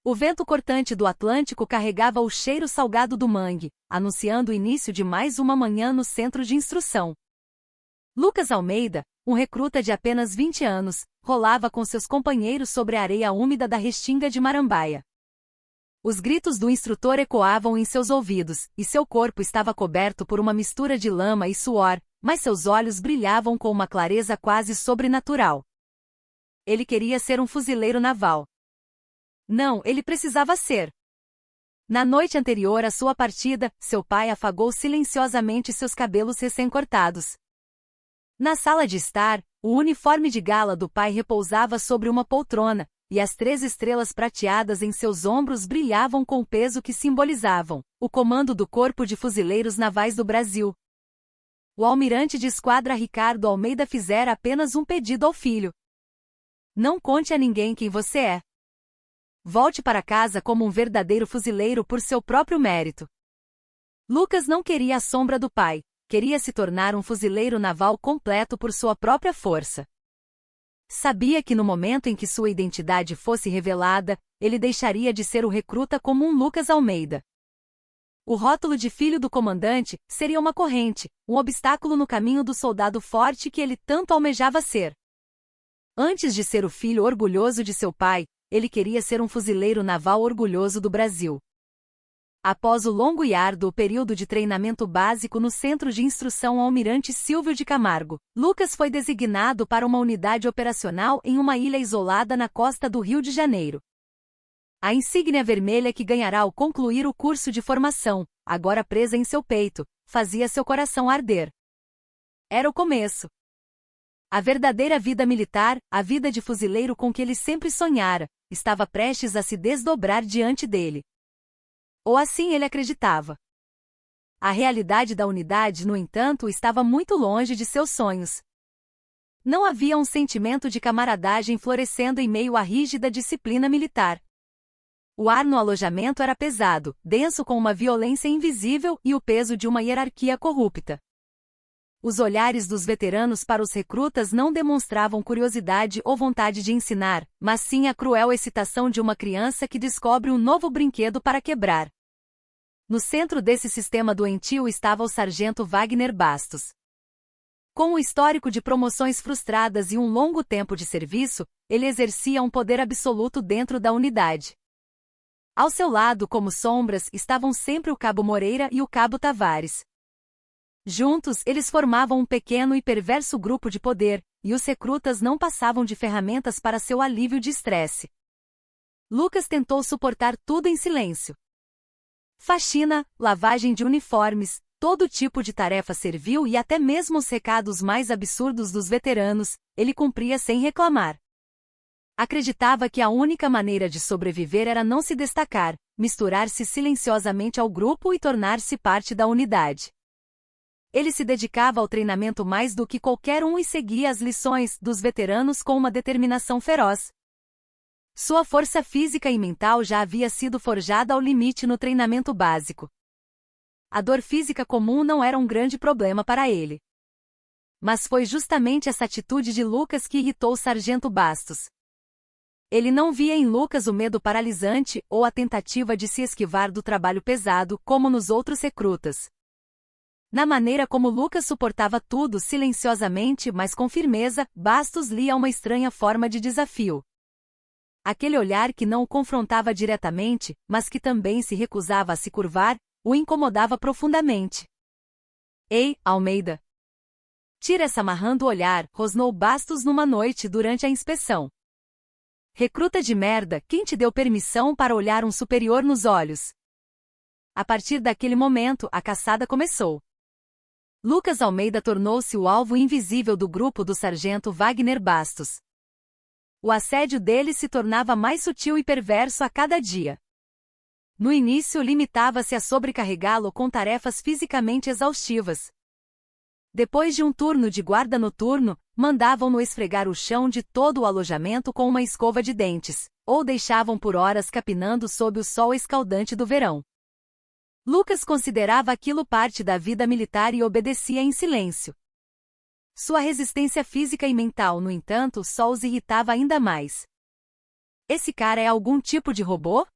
O vento cortante do Atlântico carregava o cheiro salgado do mangue, anunciando o início de mais uma manhã no centro de instrução. Lucas Almeida, um recruta de apenas 20 anos, rolava com seus companheiros sobre a areia úmida da restinga de Marambaia. Os gritos do instrutor ecoavam em seus ouvidos, e seu corpo estava coberto por uma mistura de lama e suor, mas seus olhos brilhavam com uma clareza quase sobrenatural. Ele queria ser um fuzileiro naval. Não, ele precisava ser. Na noite anterior à sua partida, seu pai afagou silenciosamente seus cabelos recém-cortados. Na sala de estar, o uniforme de gala do pai repousava sobre uma poltrona, e as 3 estrelas prateadas em seus ombros brilhavam com o peso que simbolizavam o comando do Corpo de Fuzileiros Navais do Brasil. O almirante de esquadra Ricardo Almeida fizera apenas um pedido ao filho. Não conte a ninguém quem você é. Volte para casa como um verdadeiro fuzileiro por seu próprio mérito. Lucas não queria a sombra do pai, queria se tornar um fuzileiro naval completo por sua própria força. Sabia que no momento em que sua identidade fosse revelada, ele deixaria de ser o recruta comum Lucas Almeida. O rótulo de filho do comandante seria uma corrente, um obstáculo no caminho do soldado forte que ele tanto almejava ser. Antes de ser o filho orgulhoso de seu pai, ele queria ser um fuzileiro naval orgulhoso do Brasil. Após o longo e árduo período de treinamento básico no Centro de Instrução Almirante Silvio de Camargo, Lucas foi designado para uma unidade operacional em uma ilha isolada na costa do Rio de Janeiro. A insígnia vermelha que ganhará ao concluir o curso de formação, agora presa em seu peito, fazia seu coração arder. Era o começo. A verdadeira vida militar, a vida de fuzileiro com que ele sempre sonhara, estava prestes a se desdobrar diante dele. Ou assim ele acreditava. A realidade da unidade, no entanto, estava muito longe de seus sonhos. Não havia um sentimento de camaradagem florescendo em meio à rígida disciplina militar. O ar no alojamento era pesado, denso com uma violência invisível e o peso de uma hierarquia corrupta. Os olhares dos veteranos para os recrutas não demonstravam curiosidade ou vontade de ensinar, mas sim a cruel excitação de uma criança que descobre um novo brinquedo para quebrar. No centro desse sistema doentio estava o sargento Wagner Bastos. Com um histórico de promoções frustradas e um longo tempo de serviço, ele exercia um poder absoluto dentro da unidade. Ao seu lado, como sombras, estavam sempre o Cabo Moreira e o Cabo Tavares. Juntos, eles formavam um pequeno e perverso grupo de poder, e os recrutas não passavam de ferramentas para seu alívio de estresse. Lucas tentou suportar tudo em silêncio. Faxina, lavagem de uniformes, todo tipo de tarefa servil e até mesmo os recados mais absurdos dos veteranos, ele cumpria sem reclamar. Acreditava que a única maneira de sobreviver era não se destacar, misturar-se silenciosamente ao grupo e tornar-se parte da unidade. Ele se dedicava ao treinamento mais do que qualquer um e seguia as lições dos veteranos com uma determinação feroz. Sua força física e mental já havia sido forjada ao limite no treinamento básico. A dor física comum não era um grande problema para ele. Mas foi justamente essa atitude de Lucas que irritou o sargento Bastos. Ele não via em Lucas o medo paralisante ou a tentativa de se esquivar do trabalho pesado como nos outros recrutas. Na maneira como Lucas suportava tudo silenciosamente mas com firmeza, Bastos lia uma estranha forma de desafio. Aquele olhar que não o confrontava diretamente, mas que também se recusava a se curvar, o incomodava profundamente. Ei, Almeida! Tira essa amarrando o olhar, rosnou Bastos numa noite durante a inspeção. Recruta de merda, quem te deu permissão para olhar um superior nos olhos? A partir daquele momento, a caçada começou. Lucas Almeida tornou-se o alvo invisível do grupo do sargento Wagner Bastos. O assédio dele se tornava mais sutil e perverso a cada dia. No início limitava-se a sobrecarregá-lo com tarefas fisicamente exaustivas. Depois de um turno de guarda noturno, mandavam-no esfregar o chão de todo o alojamento com uma escova de dentes, ou deixavam por horas capinando sob o sol escaldante do verão. Lucas considerava aquilo parte da vida militar e obedecia em silêncio. Sua resistência física e mental, no entanto, só os irritava ainda mais. Esse cara é algum tipo de robô?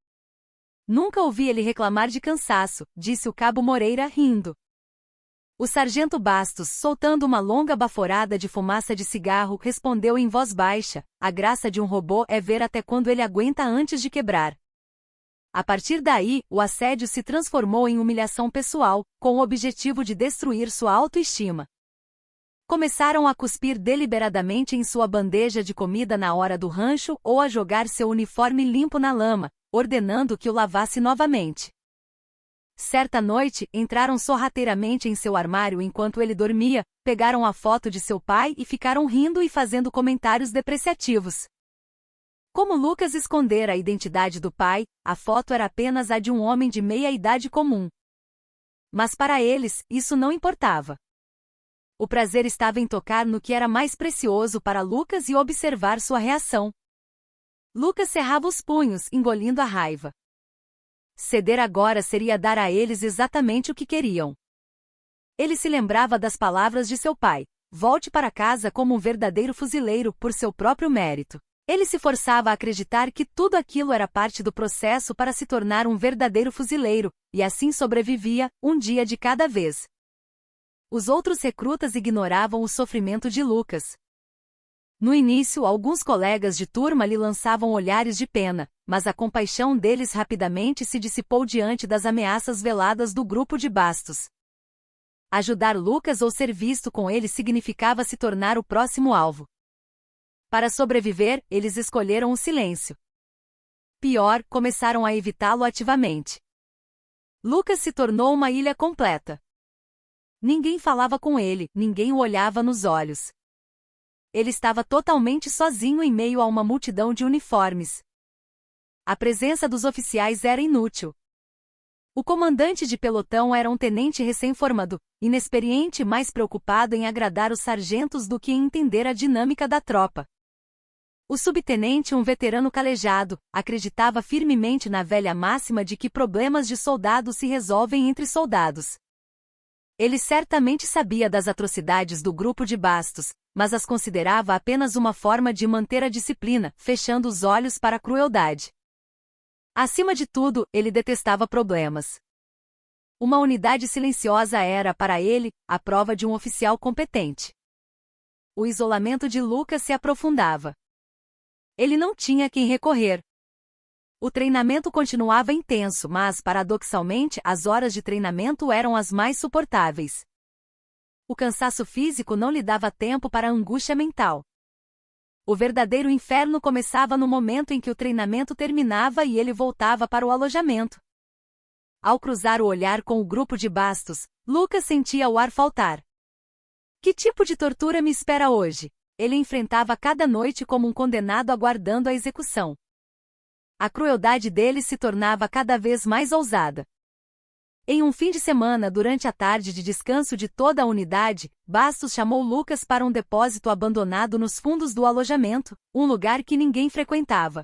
Nunca ouvi ele reclamar de cansaço, disse o cabo Moreira, rindo. O sargento Bastos, soltando uma longa baforada de fumaça de cigarro, respondeu em voz baixa: a graça de um robô é ver até quando ele aguenta antes de quebrar. A partir daí, o assédio se transformou em humilhação pessoal, com o objetivo de destruir sua autoestima. Começaram a cuspir deliberadamente em sua bandeja de comida na hora do rancho ou a jogar seu uniforme limpo na lama, ordenando que o lavasse novamente. Certa noite, entraram sorrateiramente em seu armário enquanto ele dormia, pegaram a foto de seu pai e ficaram rindo e fazendo comentários depreciativos. Como Lucas escondera a identidade do pai, a foto era apenas a de um homem de meia-idade comum. Mas para eles, isso não importava. O prazer estava em tocar no que era mais precioso para Lucas e observar sua reação. Lucas cerrava os punhos, engolindo a raiva. Ceder agora seria dar a eles exatamente o que queriam. Ele se lembrava das palavras de seu pai: volte para casa como um verdadeiro fuzileiro por seu próprio mérito. Ele se forçava a acreditar que tudo aquilo era parte do processo para se tornar um verdadeiro fuzileiro, e assim sobrevivia, um dia de cada vez. Os outros recrutas ignoravam o sofrimento de Lucas. No início, alguns colegas de turma lhe lançavam olhares de pena, mas a compaixão deles rapidamente se dissipou diante das ameaças veladas do grupo de Bastos. Ajudar Lucas ou ser visto com ele significava se tornar o próximo alvo. Para sobreviver, eles escolheram o silêncio. Pior, começaram a evitá-lo ativamente. Lucas se tornou uma ilha completa. Ninguém falava com ele, ninguém o olhava nos olhos. Ele estava totalmente sozinho em meio a uma multidão de uniformes. A presença dos oficiais era inútil. O comandante de pelotão era um tenente recém-formado, inexperiente e mais preocupado em agradar os sargentos do que em entender a dinâmica da tropa. O subtenente, um veterano calejado, acreditava firmemente na velha máxima de que problemas de soldados se resolvem entre soldados. Ele certamente sabia das atrocidades do grupo de Bastos, mas as considerava apenas uma forma de manter a disciplina, fechando os olhos para a crueldade. Acima de tudo, ele detestava problemas. Uma unidade silenciosa era, para ele, a prova de um oficial competente. O isolamento de Lucas se aprofundava. Ele não tinha a quem recorrer. O treinamento continuava intenso, mas, paradoxalmente, as horas de treinamento eram as mais suportáveis. O cansaço físico não lhe dava tempo para a angústia mental. O verdadeiro inferno começava no momento em que o treinamento terminava e ele voltava para o alojamento. Ao cruzar o olhar com o grupo de Bastos, Lucas sentia o ar faltar. Que tipo de tortura me espera hoje? Ele enfrentava cada noite como um condenado aguardando a execução. A crueldade dele se tornava cada vez mais ousada. Em um fim de semana, durante a tarde de descanso de toda a unidade, Bastos chamou Lucas para um depósito abandonado nos fundos do alojamento, um lugar que ninguém frequentava.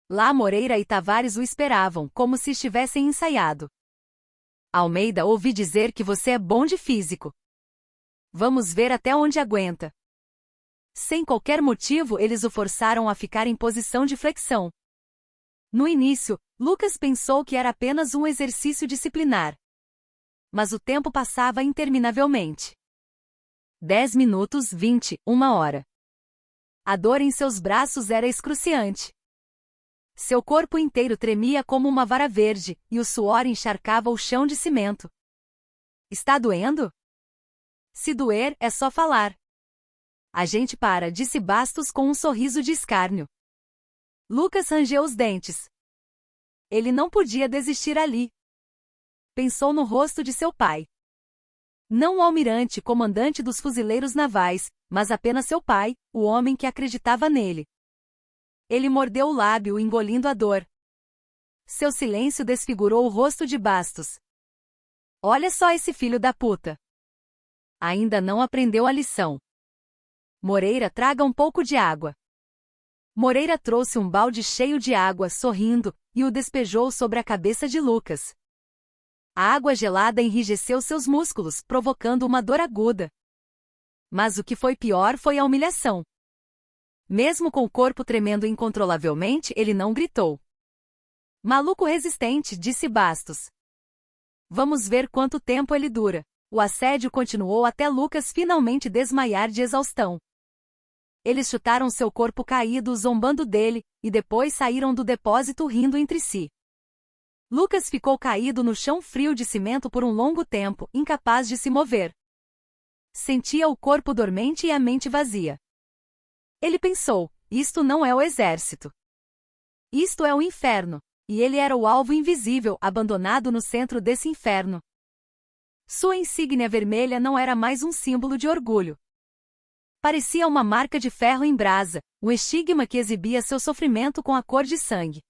Lá Moreira e Tavares o esperavam, como se estivessem ensaiado. Almeida, ouvi dizer que você é bom de físico. Vamos ver até onde aguenta. Sem qualquer motivo, eles o forçaram a ficar em posição de flexão. No início, Lucas pensou que era apenas um exercício disciplinar. Mas o tempo passava interminavelmente. 10 minutos, 20, 1 hora. A dor em seus braços era excruciante. Seu corpo inteiro tremia como uma vara verde, e o suor encharcava o chão de cimento. Está doendo? Se doer, é só falar. A gente para, disse Bastos com um sorriso de escárnio. Lucas rangeu os dentes. Ele não podia desistir ali. Pensou no rosto de seu pai. Não o almirante, comandante dos fuzileiros navais, mas apenas seu pai, o homem que acreditava nele. Ele mordeu o lábio, engolindo a dor. Seu silêncio desfigurou o rosto de Bastos. Olha só esse filho da puta. Ainda não aprendeu a lição. Moreira, traga um pouco de água. Moreira trouxe um balde cheio de água, sorrindo, e o despejou sobre a cabeça de Lucas. A água gelada enrijeceu seus músculos, provocando uma dor aguda. Mas o que foi pior foi a humilhação. Mesmo com o corpo tremendo incontrolavelmente, ele não gritou. Maluco resistente, disse Bastos. Vamos ver quanto tempo ele dura. O assédio continuou até Lucas finalmente desmaiar de exaustão. Eles chutaram seu corpo caído, zombando dele, e depois saíram do depósito rindo entre si. Lucas ficou caído no chão frio de cimento por um longo tempo, incapaz de se mover. Sentia o corpo dormente e a mente vazia. Ele pensou, isto não é o exército. Isto é o inferno. E ele era o alvo invisível, abandonado no centro desse inferno. Sua insígnia vermelha não era mais um símbolo de orgulho. Parecia uma marca de ferro em brasa, um estigma que exibia seu sofrimento com a cor de sangue.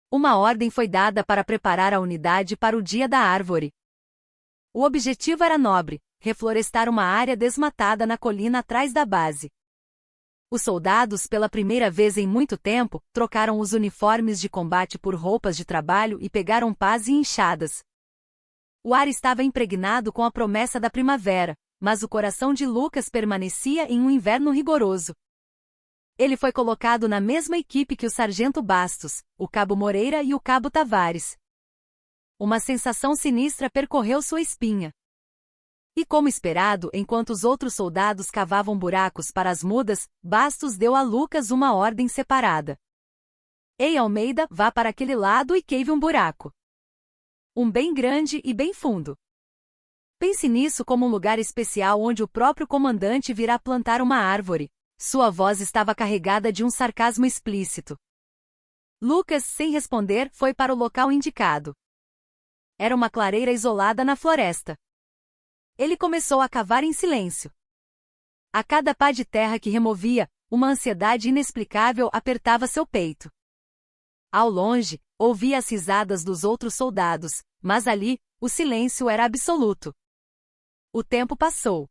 Uma ordem foi dada para preparar a unidade para o Dia da Árvore. O objetivo era nobre, reflorestar uma área desmatada na colina atrás da base. Os soldados, pela primeira vez em muito tempo, trocaram os uniformes de combate por roupas de trabalho e pegaram pás e enxadas. O ar estava impregnado com a promessa da primavera, mas o coração de Lucas permanecia em um inverno rigoroso. Ele foi colocado na mesma equipe que o sargento Bastos, o cabo Moreira e o cabo Tavares. Uma sensação sinistra percorreu sua espinha. E como esperado, enquanto os outros soldados cavavam buracos para as mudas, Bastos deu a Lucas uma ordem separada. Ei, Almeida, vá para aquele lado e cave um buraco. Um bem grande e bem fundo. Pense nisso como um lugar especial onde o próprio comandante virá plantar uma árvore. Sua voz estava carregada de um sarcasmo explícito. Lucas, sem responder, foi para o local indicado. Era uma clareira isolada na floresta. Ele começou a cavar em silêncio. A cada pá de terra que removia, uma ansiedade inexplicável apertava seu peito. Ao longe, ouvia as risadas dos outros soldados, mas ali, o silêncio era absoluto. O tempo passou.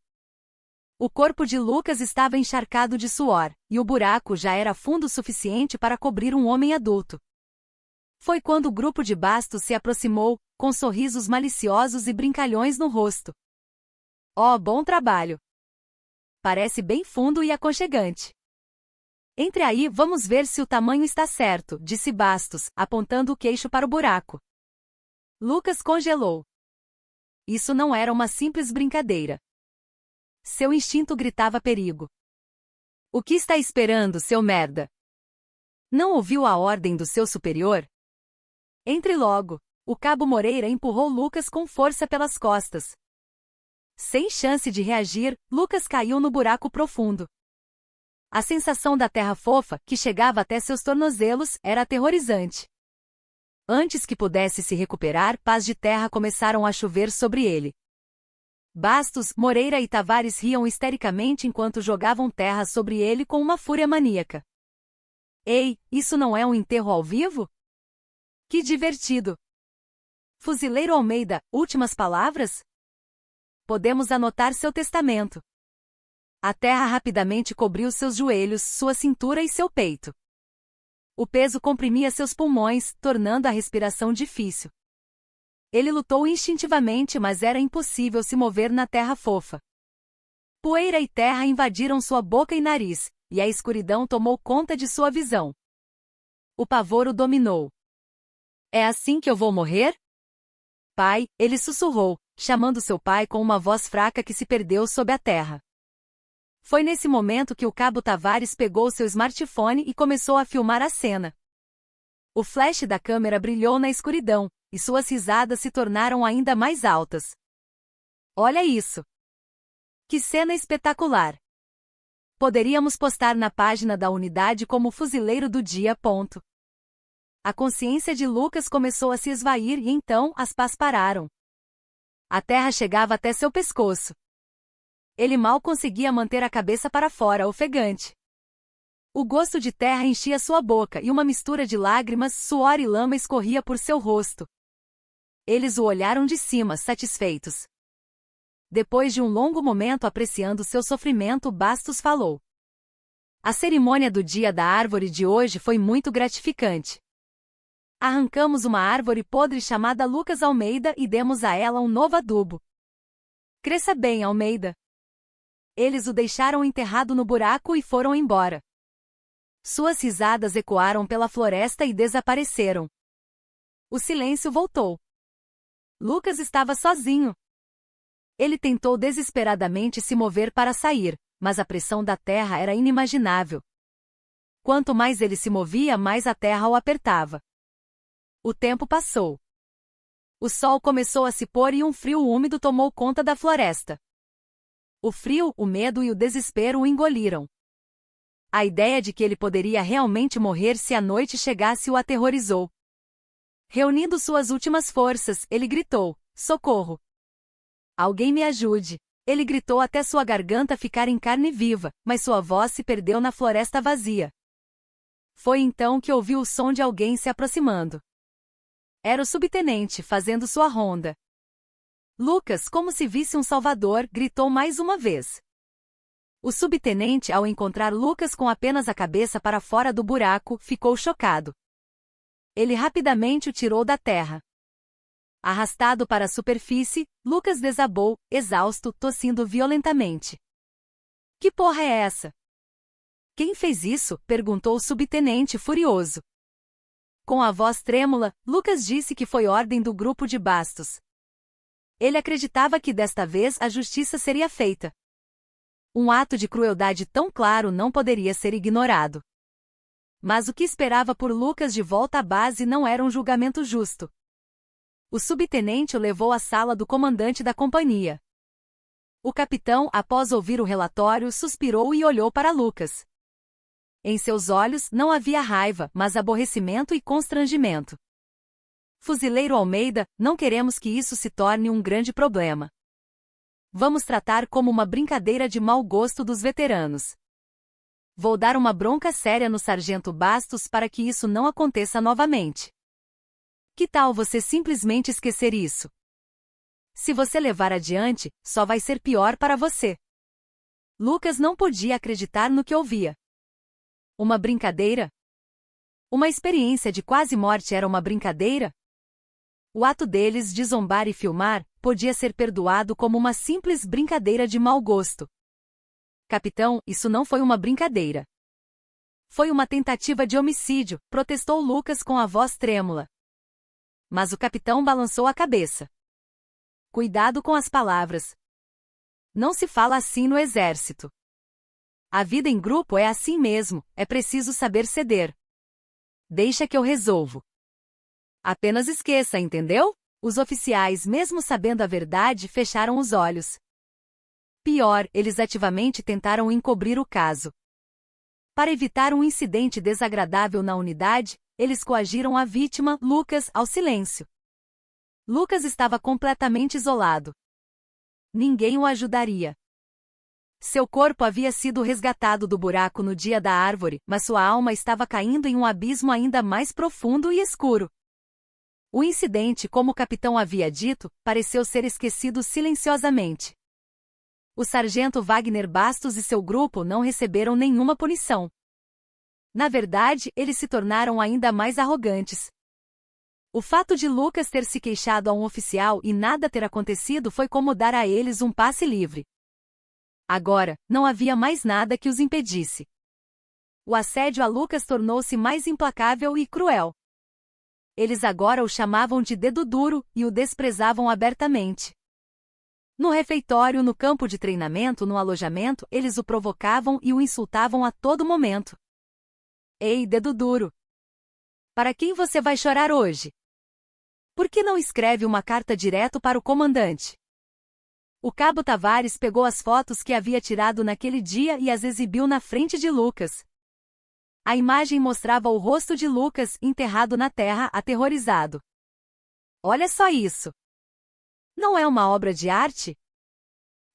O corpo de Lucas estava encharcado de suor, e o buraco já era fundo o suficiente para cobrir um homem adulto. Foi quando o grupo de Bastos se aproximou, com sorrisos maliciosos e brincalhões no rosto. Oh, bom trabalho! Parece bem fundo e aconchegante. Entre aí, vamos ver se o tamanho está certo, disse Bastos, apontando o queixo para o buraco. Lucas congelou. Isso não era uma simples brincadeira. Seu instinto gritava perigo. O que está esperando, seu merda? Não ouviu a ordem do seu superior? Entre logo. O cabo Moreira empurrou Lucas com força pelas costas. Sem chance de reagir, Lucas caiu no buraco profundo. A sensação da terra fofa, que chegava até seus tornozelos, era aterrorizante. Antes que pudesse se recuperar, pás de terra começaram a chover sobre ele. Bastos, Moreira e Tavares riam histericamente enquanto jogavam terra sobre ele com uma fúria maníaca. Ei, isso não é um enterro ao vivo? Que divertido! Fuzileiro Almeida, últimas palavras? Podemos anotar seu testamento. A terra rapidamente cobriu seus joelhos, sua cintura e seu peito. O peso comprimia seus pulmões, tornando a respiração difícil. Ele lutou instintivamente, mas era impossível se mover na terra fofa. Poeira e terra invadiram sua boca e nariz, e a escuridão tomou conta de sua visão. O pavor o dominou. É assim que eu vou morrer? Pai, ele sussurrou, chamando seu pai com uma voz fraca que se perdeu sob a terra. Foi nesse momento que o cabo Tavares pegou seu smartphone e começou a filmar a cena. O flash da câmera brilhou na escuridão, e suas risadas se tornaram ainda mais altas. Olha isso! Que cena espetacular! Poderíamos postar na página da unidade como fuzileiro do dia. A consciência de Lucas começou a se esvair e então as pás pararam. A terra chegava até seu pescoço. Ele mal conseguia manter a cabeça para fora, ofegante. O gosto de terra enchia sua boca e uma mistura de lágrimas, suor e lama escorria por seu rosto. Eles o olharam de cima, satisfeitos. Depois de um longo momento apreciando seu sofrimento, Bastos falou. A cerimônia do Dia da Árvore de hoje foi muito gratificante. Arrancamos uma árvore podre chamada Lucas Almeida e demos a ela um novo adubo. Cresça bem, Almeida. Eles o deixaram enterrado no buraco e foram embora. Suas risadas ecoaram pela floresta e desapareceram. O silêncio voltou. Lucas estava sozinho. Ele tentou desesperadamente se mover para sair, mas a pressão da terra era inimaginável. Quanto mais ele se movia, mais a terra o apertava. O tempo passou. O sol começou a se pôr e um frio úmido tomou conta da floresta. O frio, o medo e o desespero o engoliram. A ideia de que ele poderia realmente morrer se a noite chegasse o aterrorizou. Reunindo suas últimas forças, ele gritou: socorro! Alguém me ajude! Ele gritou até sua garganta ficar em carne viva, mas sua voz se perdeu na floresta vazia. Foi então que ouviu o som de alguém se aproximando. Era o subtenente fazendo sua ronda. Lucas, como se visse um salvador, gritou mais uma vez. O subtenente, ao encontrar Lucas com apenas a cabeça para fora do buraco, ficou chocado. Ele rapidamente o tirou da terra. Arrastado para a superfície, Lucas desabou, exausto, tossindo violentamente. Que porra é essa? Quem fez isso? Perguntou o subtenente furioso. Com a voz trêmula, Lucas disse que foi ordem do grupo de Bastos. Ele acreditava que desta vez a justiça seria feita. Um ato de crueldade tão claro não poderia ser ignorado. Mas o que esperava por Lucas de volta à base não era um julgamento justo. O subtenente o levou à sala do comandante da companhia. O capitão, após ouvir o relatório, suspirou e olhou para Lucas. Em seus olhos não havia raiva, mas aborrecimento e constrangimento. Fuzileiro Almeida, não queremos que isso se torne um grande problema. Vamos tratar como uma brincadeira de mau gosto dos veteranos. Vou dar uma bronca séria no sargento Bastos para que isso não aconteça novamente. Que tal você simplesmente esquecer isso? Se você levar adiante, só vai ser pior para você. Lucas não podia acreditar no que ouvia. Uma brincadeira? Uma experiência de quase morte era uma brincadeira? O ato deles de zombar e filmar podia ser perdoado como uma simples brincadeira de mau gosto. Capitão, isso não foi uma brincadeira. Foi uma tentativa de homicídio, protestou Lucas com a voz trêmula. Mas o capitão balançou a cabeça. Cuidado com as palavras. Não se fala assim no exército. A vida em grupo é assim mesmo, é preciso saber ceder. Deixa que eu resolvo. Apenas esqueça, entendeu? Os oficiais, mesmo sabendo a verdade, fecharam os olhos. Pior, eles ativamente tentaram encobrir o caso. Para evitar um incidente desagradável na unidade, eles coagiram a vítima, Lucas, ao silêncio. Lucas estava completamente isolado. Ninguém o ajudaria. Seu corpo havia sido resgatado do buraco no dia da árvore, mas sua alma estava caindo em um abismo ainda mais profundo e escuro. O incidente, como o capitão havia dito, pareceu ser esquecido silenciosamente. O sargento Wagner Bastos e seu grupo não receberam nenhuma punição. Na verdade, eles se tornaram ainda mais arrogantes. O fato de Lucas ter se queixado a um oficial e nada ter acontecido foi como dar a eles um passe livre. Agora, não havia mais nada que os impedisse. O assédio a Lucas tornou-se mais implacável e cruel. Eles agora o chamavam de dedo duro e o desprezavam abertamente. No refeitório, no campo de treinamento, no alojamento, eles o provocavam e o insultavam a todo momento. Ei, dedo duro! Para quem você vai chorar hoje? Por que não escreve uma carta direto para o comandante? O cabo Tavares pegou as fotos que havia tirado naquele dia e as exibiu na frente de Lucas. A imagem mostrava o rosto de Lucas enterrado na terra, aterrorizado. Olha só isso! Não é uma obra de arte?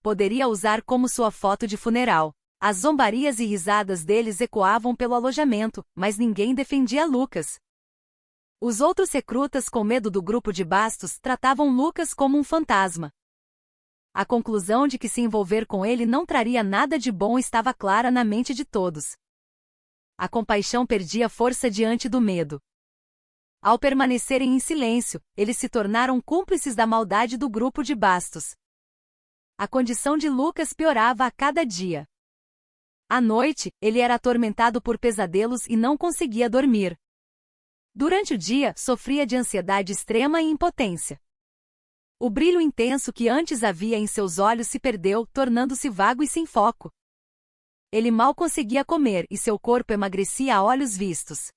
Poderia usar como sua foto de funeral. As zombarias e risadas deles ecoavam pelo alojamento, mas ninguém defendia Lucas. Os outros recrutas, com medo do grupo de Bastos, tratavam Lucas como um fantasma. A conclusão de que se envolver com ele não traria nada de bom estava clara na mente de todos. A compaixão perdia força diante do medo. Ao permanecerem em silêncio, eles se tornaram cúmplices da maldade do grupo de Bastos. A condição de Lucas piorava a cada dia. À noite, ele era atormentado por pesadelos e não conseguia dormir. Durante o dia, sofria de ansiedade extrema e impotência. O brilho intenso que antes havia em seus olhos se perdeu, tornando-se vago e sem foco. Ele mal conseguia comer e seu corpo emagrecia a olhos vistos.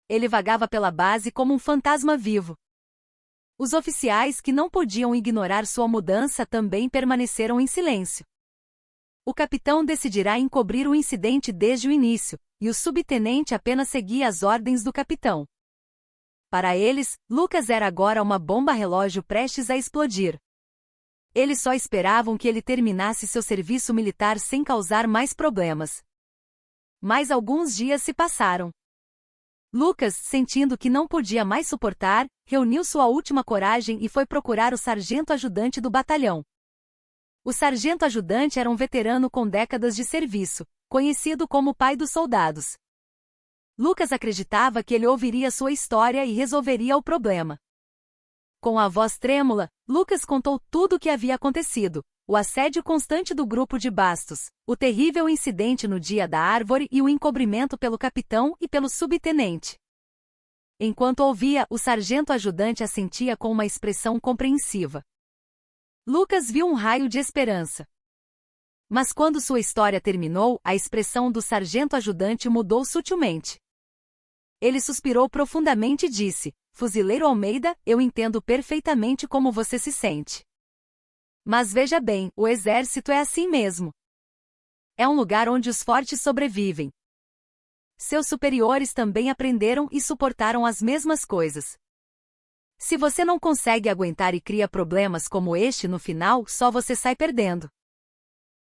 Ele vagava pela base como um fantasma vivo. Os oficiais que não podiam ignorar sua mudança também permaneceram em silêncio. O capitão decidirá encobrir o incidente desde o início, e o subtenente apenas seguia as ordens do capitão. Para eles, Lucas era agora uma bomba-relógio prestes a explodir. Eles só esperavam que ele terminasse seu serviço militar sem causar mais problemas. Mas alguns dias se passaram. Lucas, sentindo que não podia mais suportar, reuniu sua última coragem e foi procurar o sargento-ajudante do batalhão. O sargento-ajudante era um veterano com décadas de serviço, conhecido como o pai dos soldados. Lucas acreditava que ele ouviria sua história e resolveria o problema. Com a voz trêmula, Lucas contou tudo o que havia acontecido, o assédio constante do grupo de Bastos, o terrível incidente no dia da árvore e o encobrimento pelo capitão e pelo subtenente. Enquanto ouvia, o sargento-ajudante assentia com uma expressão compreensiva. Lucas viu um raio de esperança. Mas quando sua história terminou, a expressão do sargento-ajudante mudou sutilmente. Ele suspirou profundamente e disse: "Fuzileiro Almeida, eu entendo perfeitamente como você se sente. Mas veja bem, o exército é assim mesmo. É um lugar onde os fortes sobrevivem. Seus superiores também aprenderam e suportaram as mesmas coisas. Se você não consegue aguentar e cria problemas como este no final, só você sai perdendo."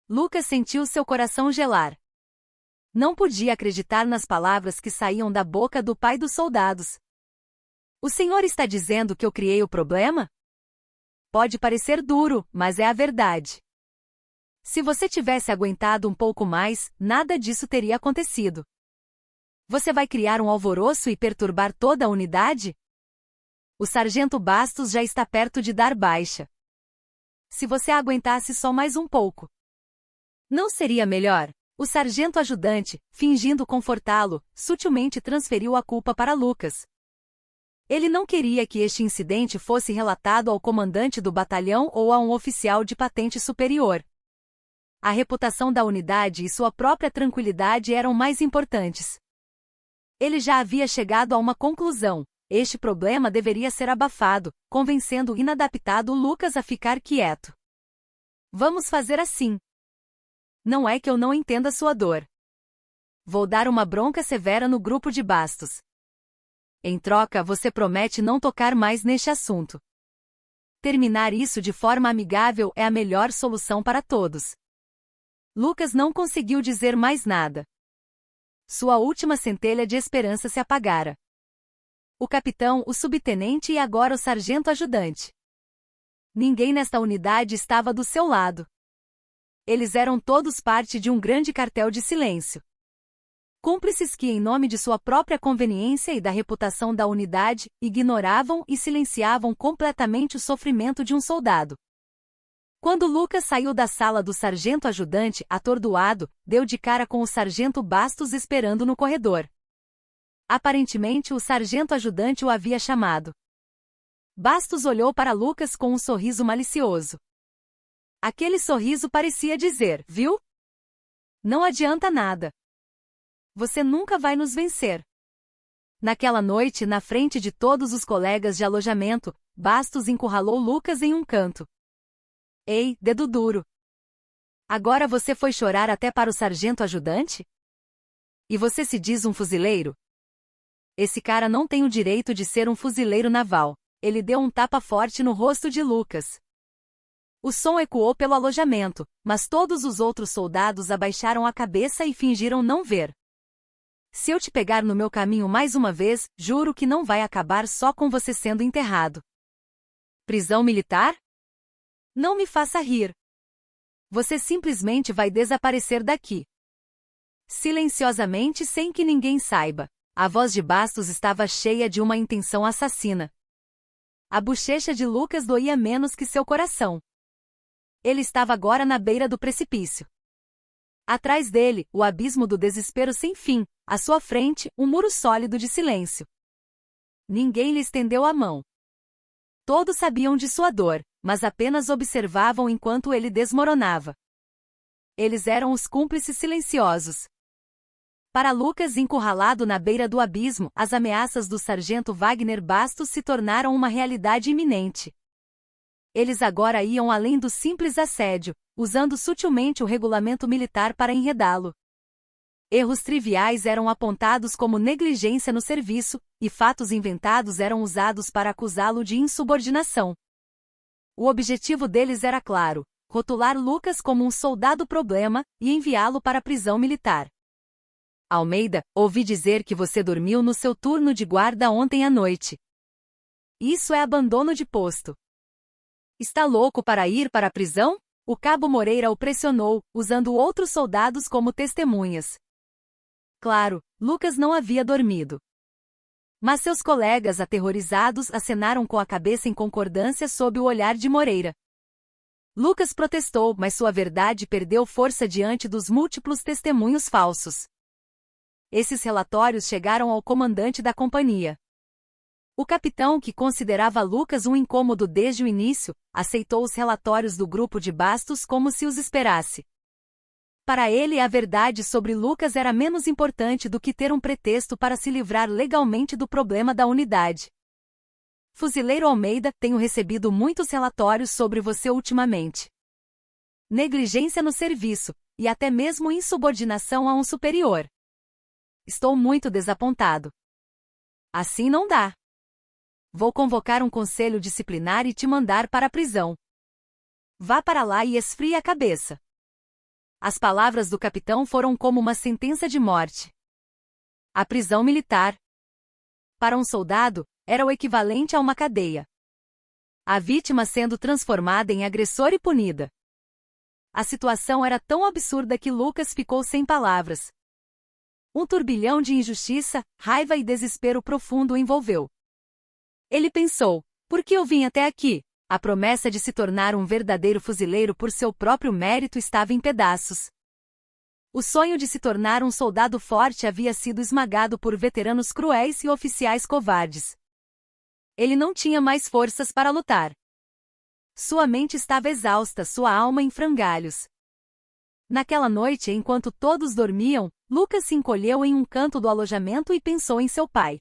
Lucas sentiu seu coração gelar. Não podia acreditar nas palavras que saíam da boca do pai dos soldados. "O senhor está dizendo que eu criei o problema? Pode parecer duro, mas é a verdade. Se você tivesse aguentado um pouco mais, nada disso teria acontecido. Você vai criar um alvoroço e perturbar toda a unidade? O sargento Bastos já está perto de dar baixa. Se você aguentasse só mais um pouco. Não seria melhor?" O sargento-ajudante, fingindo confortá-lo, sutilmente transferiu a culpa para Lucas. Ele não queria que este incidente fosse relatado ao comandante do batalhão ou a um oficial de patente superior. A reputação da unidade e sua própria tranquilidade eram mais importantes. Ele já havia chegado a uma conclusão: este problema deveria ser abafado, convencendo o inadaptado Lucas a ficar quieto. "Vamos fazer assim. Não é que eu não entenda sua dor. Vou dar uma bronca severa no grupo de Bastos. Em troca, você promete não tocar mais neste assunto. Terminar isso de forma amigável é a melhor solução para todos." Lucas não conseguiu dizer mais nada. Sua última centelha de esperança se apagara. O capitão, o subtenente e agora o sargento-ajudante. Ninguém nesta unidade estava do seu lado. Eles eram todos parte de um grande cartel de silêncio. Cúmplices que, em nome de sua própria conveniência e da reputação da unidade, ignoravam e silenciavam completamente o sofrimento de um soldado. Quando Lucas saiu da sala do sargento-ajudante, atordoado, deu de cara com o sargento Bastos esperando no corredor. Aparentemente o sargento-ajudante o havia chamado. Bastos olhou para Lucas com um sorriso malicioso. Aquele sorriso parecia dizer: "Viu? Não adianta nada. Você nunca vai nos vencer." Naquela noite, na frente de todos os colegas de alojamento, Bastos encurralou Lucas em um canto. "Ei, dedo duro. Agora você foi chorar até para o sargento-ajudante? E você se diz um fuzileiro? Esse cara não tem o direito de ser um fuzileiro naval." Ele deu um tapa forte no rosto de Lucas. O som ecoou pelo alojamento, mas todos os outros soldados abaixaram a cabeça e fingiram não ver. "Se eu te pegar no meu caminho mais uma vez, juro que não vai acabar só com você sendo enterrado." "Prisão militar? Não me faça rir. Você simplesmente vai desaparecer daqui." Silenciosamente, sem que ninguém saiba, a voz de Bastos estava cheia de uma intenção assassina. A bochecha de Lucas doía menos que seu coração. Ele estava agora na beira do precipício. Atrás dele, o abismo do desespero sem fim, à sua frente, um muro sólido de silêncio. Ninguém lhe estendeu a mão. Todos sabiam de sua dor, mas apenas observavam enquanto ele desmoronava. Eles eram os cúmplices silenciosos. Para Lucas, encurralado na beira do abismo, as ameaças do sargento Wagner Bastos se tornaram uma realidade iminente. Eles agora iam além do simples assédio, usando sutilmente o regulamento militar para enredá-lo. Erros triviais eram apontados como negligência no serviço, e fatos inventados eram usados para acusá-lo de insubordinação. O objetivo deles era claro: rotular Lucas como um soldado problema e enviá-lo para a prisão militar. Almeida, ouvi dizer que você dormiu no seu turno de guarda ontem à noite. Isso é abandono de posto. Está louco para ir para a prisão? O cabo Moreira o pressionou, usando outros soldados como testemunhas. Claro, Lucas não havia dormido. Mas seus colegas aterrorizados acenaram com a cabeça em concordância sob o olhar de Moreira. Lucas protestou, mas sua verdade perdeu força diante dos múltiplos testemunhos falsos. Esses relatórios chegaram ao comandante da companhia. O capitão, que considerava Lucas um incômodo desde o início, aceitou os relatórios do grupo de Bastos como se os esperasse. Para ele, a verdade sobre Lucas era menos importante do que ter um pretexto para se livrar legalmente do problema da unidade. Fuzileiro Almeida, tenho recebido muitos relatórios sobre você ultimamente. Negligência no serviço, e até mesmo insubordinação a um superior. Estou muito desapontado. Assim não dá. Vou convocar um conselho disciplinar e te mandar para a prisão. Vá para lá e esfrie a cabeça. As palavras do capitão foram como uma sentença de morte. A prisão militar, para um soldado, era o equivalente a uma cadeia. A vítima sendo transformada em agressor e punida. A situação era tão absurda que Lucas ficou sem palavras. Um turbilhão de injustiça, raiva e desespero profundo o envolveu. Ele pensou: por que eu vim até aqui? A promessa de se tornar um verdadeiro fuzileiro por seu próprio mérito estava em pedaços. O sonho de se tornar um soldado forte havia sido esmagado por veteranos cruéis e oficiais covardes. Ele não tinha mais forças para lutar. Sua mente estava exausta, sua alma em frangalhos. Naquela noite, enquanto todos dormiam, Lucas se encolheu em um canto do alojamento e pensou em seu pai.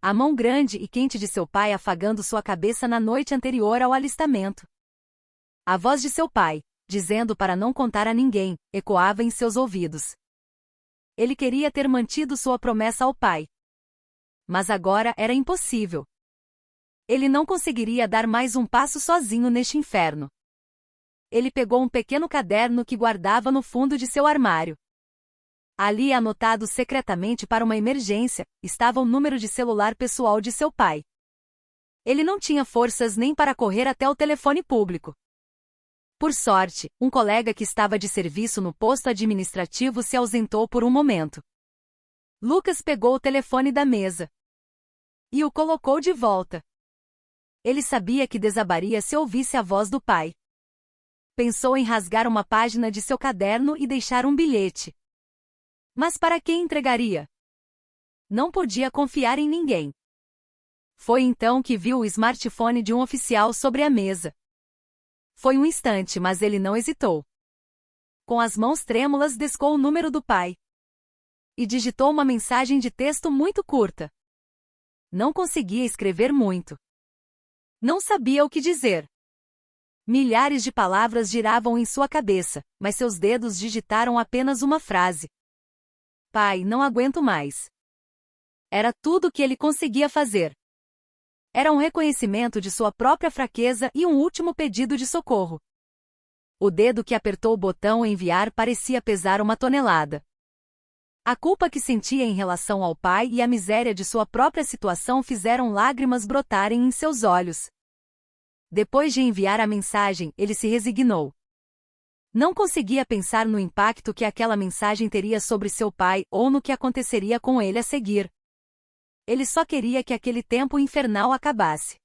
A mão grande e quente de seu pai afagando sua cabeça na noite anterior ao alistamento. A voz de seu pai, dizendo para não contar a ninguém, ecoava em seus ouvidos. Ele queria ter mantido sua promessa ao pai. Mas agora era impossível. Ele não conseguiria dar mais um passo sozinho neste inferno. Ele pegou um pequeno caderno que guardava no fundo de seu armário. Ali, anotado secretamente para uma emergência, estava o número de celular pessoal de seu pai. Ele não tinha forças nem para correr até o telefone público. Por sorte, um colega que estava de serviço no posto administrativo se ausentou por um momento. Lucas pegou o telefone da mesa e o colocou de volta. Ele sabia que desabaria se ouvisse a voz do pai. Pensou em rasgar uma página de seu caderno e deixar um bilhete. Mas para quem entregaria? Não podia confiar em ninguém. Foi então que viu o smartphone de um oficial sobre a mesa. Foi um instante, mas ele não hesitou. Com as mãos trêmulas, descou o número do pai. E digitou uma mensagem de texto muito curta. Não conseguia escrever muito. Não sabia o que dizer. Milhares de palavras giravam em sua cabeça, mas seus dedos digitaram apenas uma frase. Pai, não aguento mais. Era tudo o que ele conseguia fazer. Era um reconhecimento de sua própria fraqueza e um último pedido de socorro. O dedo que apertou o botão enviar parecia pesar uma tonelada. A culpa que sentia em relação ao pai e a miséria de sua própria situação fizeram lágrimas brotarem em seus olhos. Depois de enviar a mensagem, ele se resignou. Não conseguia pensar no impacto que aquela mensagem teria sobre seu pai ou no que aconteceria com ele a seguir. Ele só queria que aquele tempo infernal acabasse.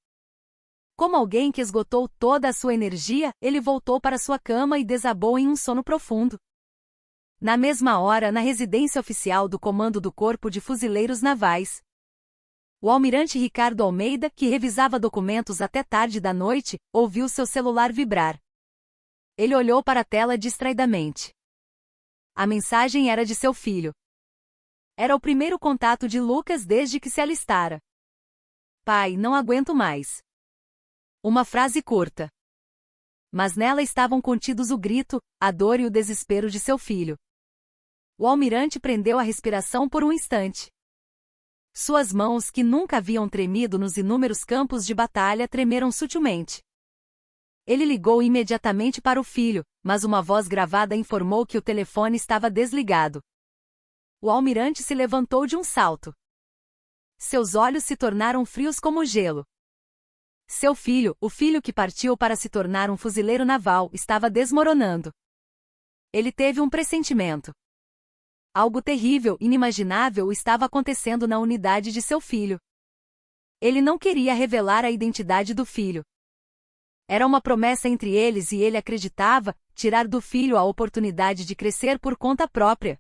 Como alguém que esgotou toda a sua energia, ele voltou para sua cama e desabou em um sono profundo. Na mesma hora, na residência oficial do Comando do Corpo de Fuzileiros Navais, o almirante Ricardo Almeida, que revisava documentos até tarde da noite, ouviu seu celular vibrar. Ele olhou para a tela distraidamente. A mensagem era de seu filho. Era o primeiro contato de Lucas desde que se alistara. Pai, não aguento mais. Uma frase curta. Mas nela estavam contidos o grito, a dor e o desespero de seu filho. O almirante prendeu a respiração por um instante. Suas mãos, que nunca haviam tremido nos inúmeros campos de batalha, tremeram sutilmente. Ele ligou imediatamente para o filho, mas uma voz gravada informou que o telefone estava desligado. O almirante se levantou de um salto. Seus olhos se tornaram frios como gelo. Seu filho, o filho que partiu para se tornar um fuzileiro naval, estava desmoronando. Ele teve um pressentimento. Algo terrível, inimaginável estava acontecendo na unidade de seu filho. Ele não queria revelar a identidade do filho. Era uma promessa entre eles e ele acreditava tirar do filho a oportunidade de crescer por conta própria.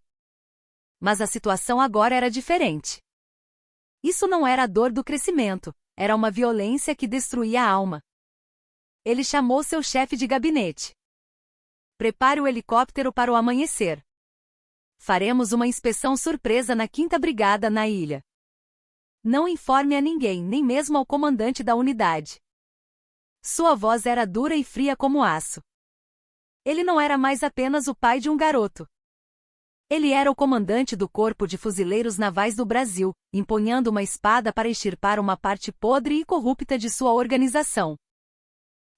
Mas a situação agora era diferente. Isso não era a dor do crescimento, era uma violência que destruía a alma. Ele chamou seu chefe de gabinete. Prepare o helicóptero para o amanhecer. Faremos uma inspeção surpresa na 5ª Brigada na ilha. Não informe a ninguém, nem mesmo ao comandante da unidade. Sua voz era dura e fria como aço. Ele não era mais apenas o pai de um garoto. Ele era o comandante do Corpo de Fuzileiros Navais do Brasil, empunhando uma espada para extirpar uma parte podre e corrupta de sua organização.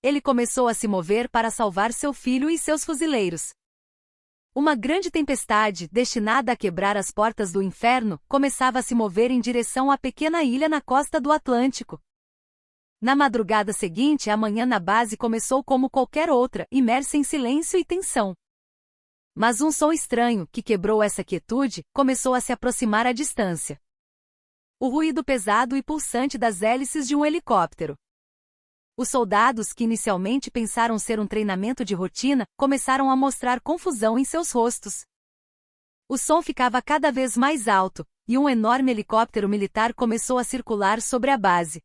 Ele começou a se mover para salvar seu filho e seus fuzileiros. Uma grande tempestade, destinada a quebrar as portas do inferno, começava a se mover em direção à pequena ilha na costa do Atlântico. Na madrugada seguinte, a manhã na base começou como qualquer outra, imersa em silêncio e tensão. Mas um som estranho, que quebrou essa quietude, começou a se aproximar à distância. O ruído pesado e pulsante das hélices de um helicóptero. Os soldados, que inicialmente pensaram ser um treinamento de rotina, começaram a mostrar confusão em seus rostos. O som ficava cada vez mais alto, e um enorme helicóptero militar começou a circular sobre a base.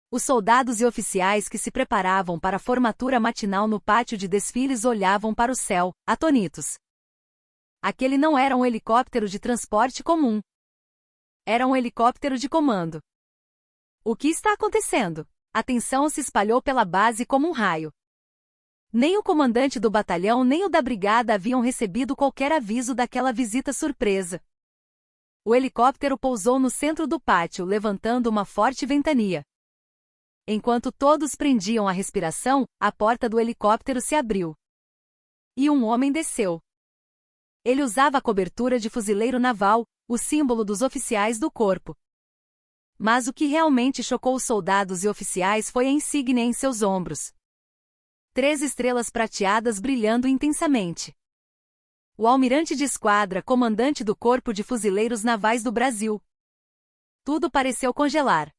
Os soldados e oficiais que se preparavam para a formatura matinal no pátio de desfiles olhavam para o céu, atônitos. Aquele não era um helicóptero de transporte comum. Era um helicóptero de comando. O que está acontecendo? A tensão se espalhou pela base como um raio. Nem o comandante do batalhão nem o da brigada haviam recebido qualquer aviso daquela visita surpresa. O helicóptero pousou no centro do pátio, levantando uma forte ventania. Enquanto todos prendiam a respiração, a porta do helicóptero se abriu. E um homem desceu. Ele usava a cobertura de fuzileiro naval, o símbolo dos oficiais do corpo. Mas o que realmente chocou os soldados e oficiais foi a insígnia em seus ombros. 3 estrelas prateadas brilhando intensamente. O almirante de esquadra, comandante do Corpo de Fuzileiros Navais do Brasil. Tudo pareceu congelar.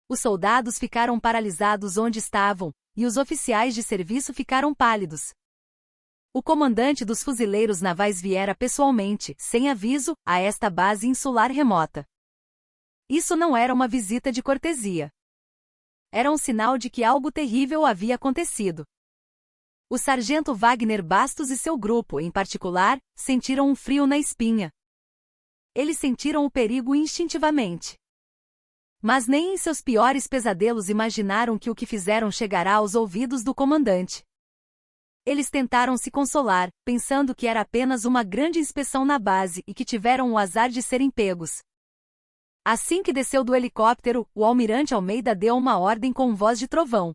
Os soldados ficaram paralisados onde estavam, e os oficiais de serviço ficaram pálidos. O comandante dos fuzileiros navais viera pessoalmente, sem aviso, a esta base insular remota. Isso não era uma visita de cortesia. Era um sinal de que algo terrível havia acontecido. O sargento Wagner Bastos e seu grupo, em particular, sentiram um frio na espinha. Eles sentiram o perigo instintivamente. Mas nem em seus piores pesadelos imaginaram que o que fizeram chegará aos ouvidos do comandante. Eles tentaram se consolar, pensando que era apenas uma grande inspeção na base e que tiveram o azar de serem pegos. Assim que desceu do helicóptero, o almirante Almeida deu uma ordem com voz de trovão.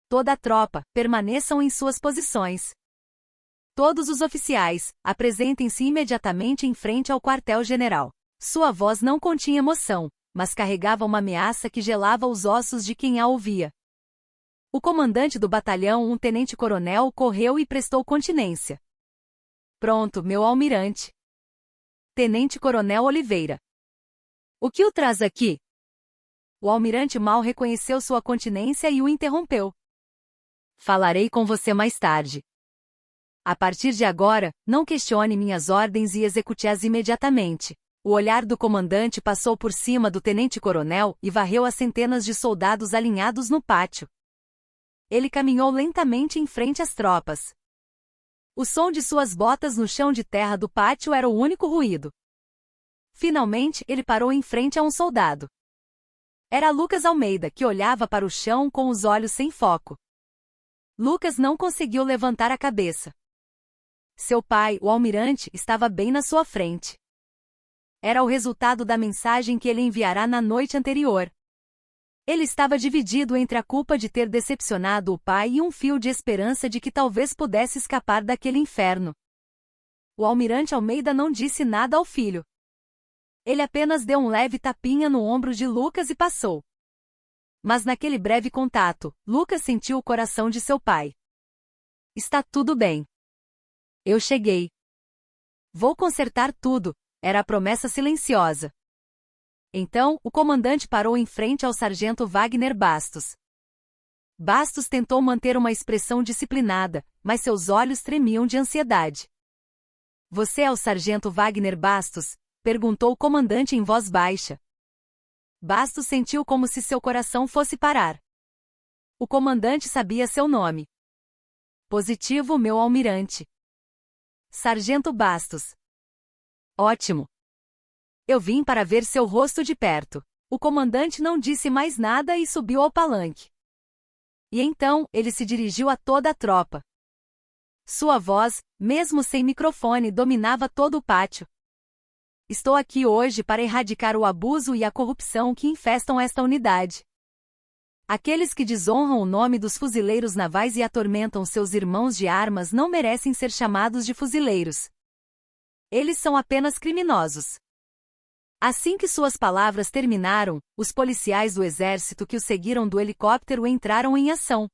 Toda a tropa, permaneçam em suas posições. Todos os oficiais, apresentem-se imediatamente em frente ao quartel-general. Sua voz não continha emoção, mas carregava uma ameaça que gelava os ossos de quem a ouvia. O comandante do batalhão, um tenente-coronel, correu e prestou continência. Pronto, meu almirante. Tenente-coronel Oliveira. O que o traz aqui? O almirante mal reconheceu sua continência e o interrompeu. Falarei com você mais tarde. A partir de agora, não questione minhas ordens e execute-as imediatamente. O olhar do comandante passou por cima do tenente-coronel e varreu as centenas de soldados alinhados no pátio. Ele caminhou lentamente em frente às tropas. O som de suas botas no chão de terra do pátio era o único ruído. Finalmente, ele parou em frente a um soldado. Era Lucas Almeida, que olhava para o chão com os olhos sem foco. Lucas não conseguiu levantar a cabeça. Seu pai, o almirante, estava bem na sua frente. Era o resultado da mensagem que ele enviará na noite anterior. Ele estava dividido entre a culpa de ter decepcionado o pai e um fio de esperança de que talvez pudesse escapar daquele inferno. O almirante Almeida não disse nada ao filho. Ele apenas deu um leve tapinha no ombro de Lucas e passou. Mas naquele breve contato, Lucas sentiu o coração de seu pai. Está tudo bem. Eu cheguei. Vou consertar tudo, era a promessa silenciosa. Então, o comandante parou em frente ao sargento Wagner Bastos. Bastos tentou manter uma expressão disciplinada, mas seus olhos tremiam de ansiedade. Você é o sargento Wagner Bastos? Perguntou o comandante em voz baixa. Bastos sentiu como se seu coração fosse parar. O comandante sabia seu nome. Positivo, meu almirante. Sargento Bastos. Ótimo. Eu vim para ver seu rosto de perto. O comandante não disse mais nada e subiu ao palanque. E então, ele se dirigiu a toda a tropa. Sua voz, mesmo sem microfone, dominava todo o pátio. Estou aqui hoje para erradicar o abuso e a corrupção que infestam esta unidade. Aqueles que desonram o nome dos fuzileiros navais e atormentam seus irmãos de armas não merecem ser chamados de fuzileiros. Eles são apenas criminosos. Assim que suas palavras terminaram, os policiais do exército que o seguiram do helicóptero entraram em ação.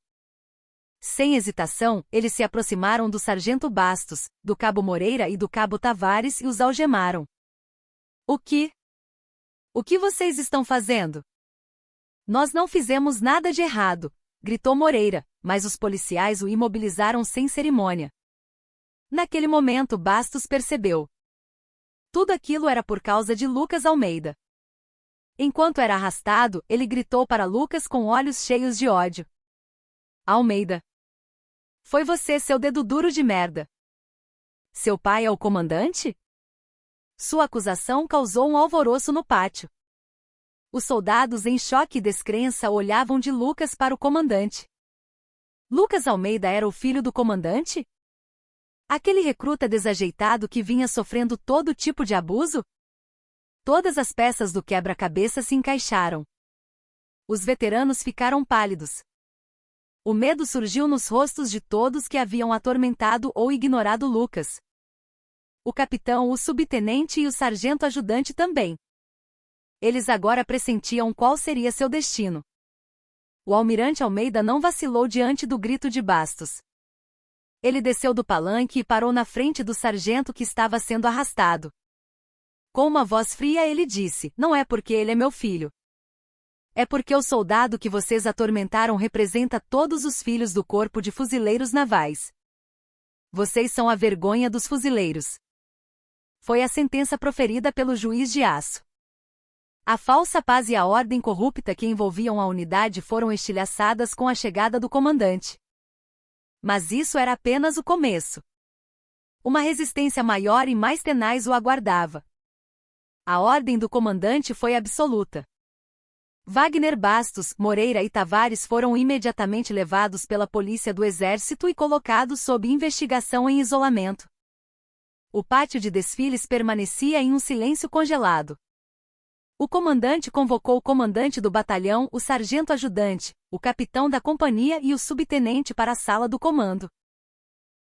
Sem hesitação, eles se aproximaram do sargento Bastos, do cabo Moreira e do cabo Tavares e os algemaram. O que vocês estão fazendo? Nós não fizemos nada de errado, gritou Moreira, mas os policiais o imobilizaram sem cerimônia. Naquele momento Bastos percebeu. Tudo aquilo era por causa de Lucas Almeida. Enquanto era arrastado, ele gritou para Lucas com olhos cheios de ódio. Almeida. Foi você, seu dedo duro de merda. Seu pai é o comandante? Sua acusação causou um alvoroço no pátio. Os soldados em choque e descrença olhavam de Lucas para o comandante. Lucas Almeida era o filho do comandante? Aquele recruta desajeitado que vinha sofrendo todo tipo de abuso? Todas as peças do quebra-cabeça se encaixaram. Os veteranos ficaram pálidos. O medo surgiu nos rostos de todos que haviam atormentado ou ignorado Lucas. O capitão, o subtenente e o sargento ajudante também. Eles agora pressentiam qual seria seu destino. O almirante Almeida não vacilou diante do grito de Bastos. Ele desceu do palanque e parou na frente do sargento que estava sendo arrastado. Com uma voz fria ele disse, não é porque ele é meu filho. É porque o soldado que vocês atormentaram representa todos os filhos do corpo de fuzileiros navais. Vocês são a vergonha dos fuzileiros. Foi a sentença proferida pelo juiz de aço. A falsa paz e a ordem corrupta que envolviam a unidade foram estilhaçadas com a chegada do comandante. Mas isso era apenas o começo. Uma resistência maior e mais tenaz o aguardava. A ordem do comandante foi absoluta. Wagner Bastos, Moreira e Tavares foram imediatamente levados pela polícia do exército e colocados sob investigação em isolamento. O pátio de desfiles permanecia em um silêncio congelado. O comandante convocou o comandante do batalhão, o sargento ajudante, o capitão da companhia e o subtenente para a sala do comando.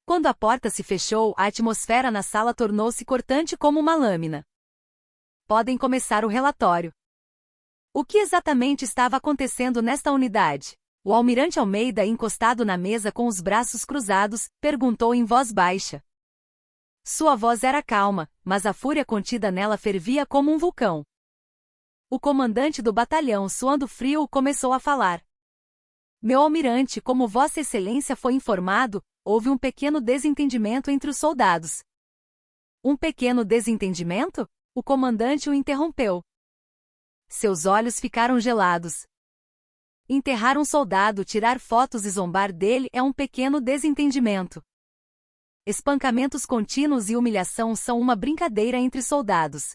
Quando a porta se fechou, a atmosfera na sala tornou-se cortante como uma lâmina. Podem começar o relatório. O que exatamente estava acontecendo nesta unidade? O almirante Almeida, encostado na mesa com os braços cruzados, perguntou em voz baixa. Sua voz era calma, mas a fúria contida nela fervia como um vulcão. O comandante do batalhão, suando frio, começou a falar. Meu almirante, como Vossa Excelência foi informado, houve um pequeno desentendimento entre os soldados. Um pequeno desentendimento? O comandante o interrompeu. Seus olhos ficaram gelados. Enterrar um soldado, tirar fotos e zombar dele é um pequeno desentendimento. Espancamentos contínuos e humilhação são uma brincadeira entre soldados.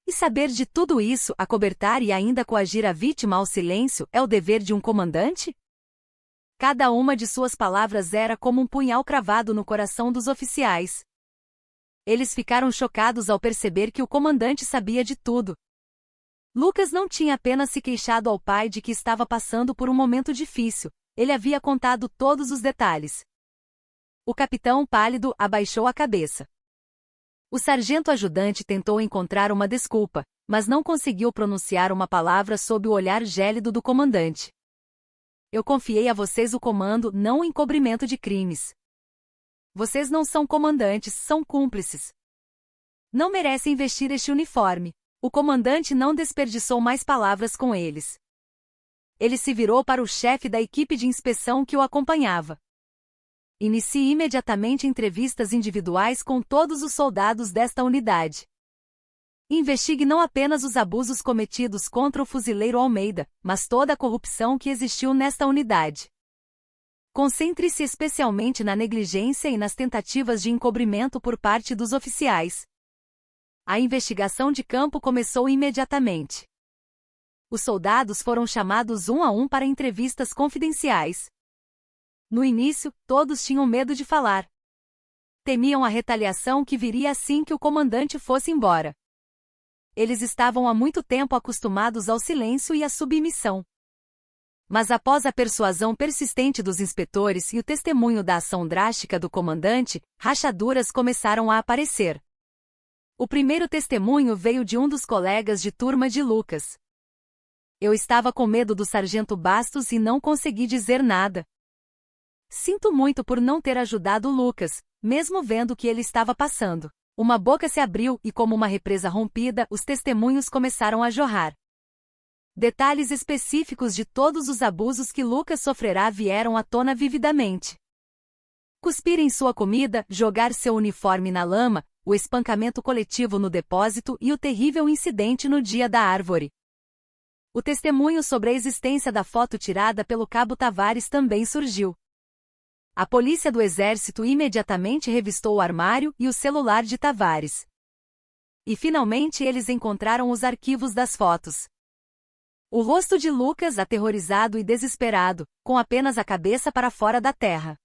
E saber de tudo isso, acobertar e ainda coagir a vítima ao silêncio, é o dever de um comandante? Cada uma de suas palavras era como um punhal cravado no coração dos oficiais. Eles ficaram chocados ao perceber que o comandante sabia de tudo. Lucas não tinha apenas se queixado ao pai de que estava passando por um momento difícil, ele havia contado todos os detalhes. O capitão, pálido, abaixou a cabeça. O sargento ajudante tentou encontrar uma desculpa, mas não conseguiu pronunciar uma palavra sob o olhar gélido do comandante. Eu confiei a vocês o comando, não o encobrimento de crimes. Vocês não são comandantes, são cúmplices. Não merecem vestir este uniforme. O comandante não desperdiçou mais palavras com eles. Ele se virou para o chefe da equipe de inspeção que o acompanhava. Inicie imediatamente entrevistas individuais com todos os soldados desta unidade. Investigue não apenas os abusos cometidos contra o fuzileiro Almeida, mas toda a corrupção que existiu nesta unidade. Concentre-se especialmente na negligência e nas tentativas de encobrimento por parte dos oficiais. A investigação de campo começou imediatamente. Os soldados foram chamados um a um para entrevistas confidenciais. No início, todos tinham medo de falar. Temiam a retaliação que viria assim que o comandante fosse embora. Eles estavam há muito tempo acostumados ao silêncio e à submissão. Mas após a persuasão persistente dos inspetores e o testemunho da ação drástica do comandante, rachaduras começaram a aparecer. O primeiro testemunho veio de um dos colegas de turma de Lucas. Eu estava com medo do sargento Bastos e não consegui dizer nada. Sinto muito por não ter ajudado Lucas, mesmo vendo o que ele estava passando. Uma boca se abriu e, como uma represa rompida, os testemunhos começaram a jorrar. Detalhes específicos de todos os abusos que Lucas sofrerá vieram à tona vividamente. Cuspir em sua comida, jogar seu uniforme na lama, o espancamento coletivo no depósito e o terrível incidente no dia da árvore. O testemunho sobre a existência da foto tirada pelo cabo Tavares também surgiu. A polícia do exército imediatamente revistou o armário e o celular de Tavares. E finalmente eles encontraram os arquivos das fotos. O rosto de Lucas aterrorizado e desesperado, com apenas a cabeça para fora da terra.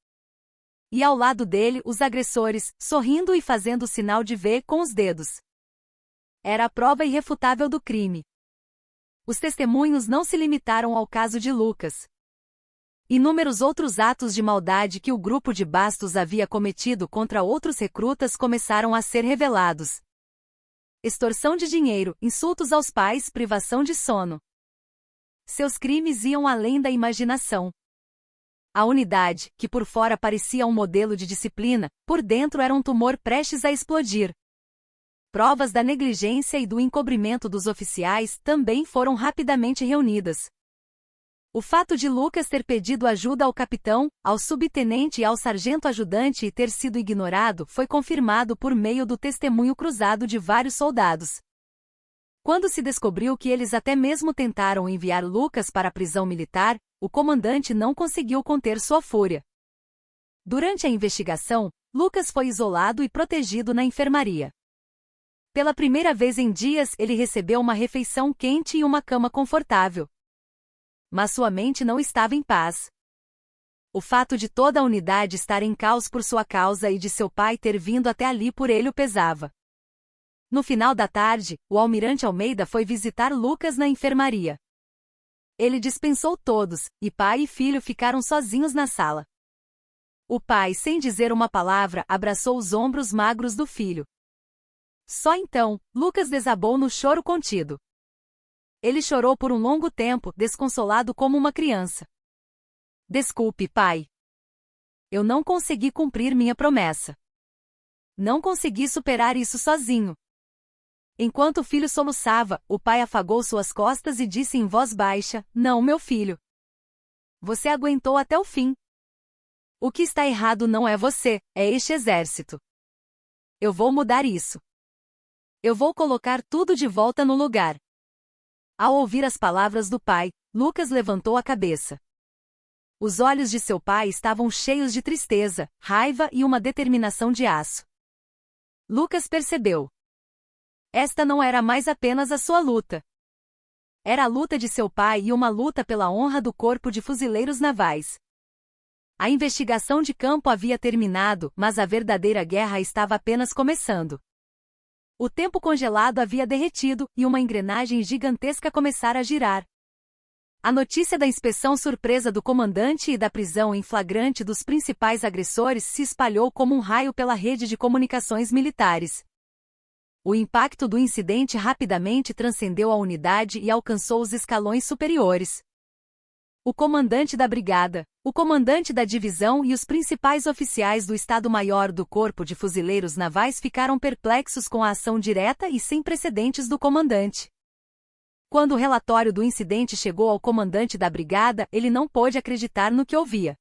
E ao lado dele, os agressores, sorrindo e fazendo sinal de V com os dedos. Era a prova irrefutável do crime. Os testemunhos não se limitaram ao caso de Lucas. Inúmeros outros atos de maldade que o grupo de Bastos havia cometido contra outros recrutas começaram a ser revelados. Extorsão de dinheiro, insultos aos pais, privação de sono. Seus crimes iam além da imaginação. A unidade, que por fora parecia um modelo de disciplina, por dentro era um tumor prestes a explodir. Provas da negligência e do encobrimento dos oficiais também foram rapidamente reunidas. O fato de Lucas ter pedido ajuda ao capitão, ao subtenente e ao sargento ajudante e ter sido ignorado foi confirmado por meio do testemunho cruzado de vários soldados. Quando se descobriu que eles até mesmo tentaram enviar Lucas para a prisão militar, o comandante não conseguiu conter sua fúria. Durante a investigação, Lucas foi isolado e protegido na enfermaria. Pela primeira vez em dias, ele recebeu uma refeição quente e uma cama confortável. Mas sua mente não estava em paz. O fato de toda a unidade estar em caos por sua causa e de seu pai ter vindo até ali por ele o pesava. No final da tarde, o almirante Almeida foi visitar Lucas na enfermaria. Ele dispensou todos, e pai e filho ficaram sozinhos na sala. O pai, sem dizer uma palavra, abraçou os ombros magros do filho. Só então, Lucas desabou no choro contido. Ele chorou por um longo tempo, desconsolado como uma criança. Desculpe, pai. Eu não consegui cumprir minha promessa. Não consegui superar isso sozinho. Enquanto o filho soluçava, o pai afagou suas costas e disse em voz baixa: "Não, meu filho. Você aguentou até o fim. O que está errado não é você, é este exército. Eu vou mudar isso. Eu vou colocar tudo de volta no lugar. Ao ouvir as palavras do pai, Lucas levantou a cabeça. Os olhos de seu pai estavam cheios de tristeza, raiva e uma determinação de aço. Lucas percebeu. Esta não era mais apenas a sua luta. Era a luta de seu pai e uma luta pela honra do Corpo de Fuzileiros Navais. A investigação de campo havia terminado, mas a verdadeira guerra estava apenas começando. O tempo congelado havia derretido, e uma engrenagem gigantesca começara a girar. A notícia da inspeção surpresa do comandante e da prisão em flagrante dos principais agressores se espalhou como um raio pela rede de comunicações militares. O impacto do incidente rapidamente transcendeu a unidade e alcançou os escalões superiores. O comandante da brigada, o comandante da divisão e os principais oficiais do Estado-Maior do Corpo de Fuzileiros Navais ficaram perplexos com a ação direta e sem precedentes do comandante. Quando o relatório do incidente chegou ao comandante da brigada, ele não pôde acreditar no que ouvia.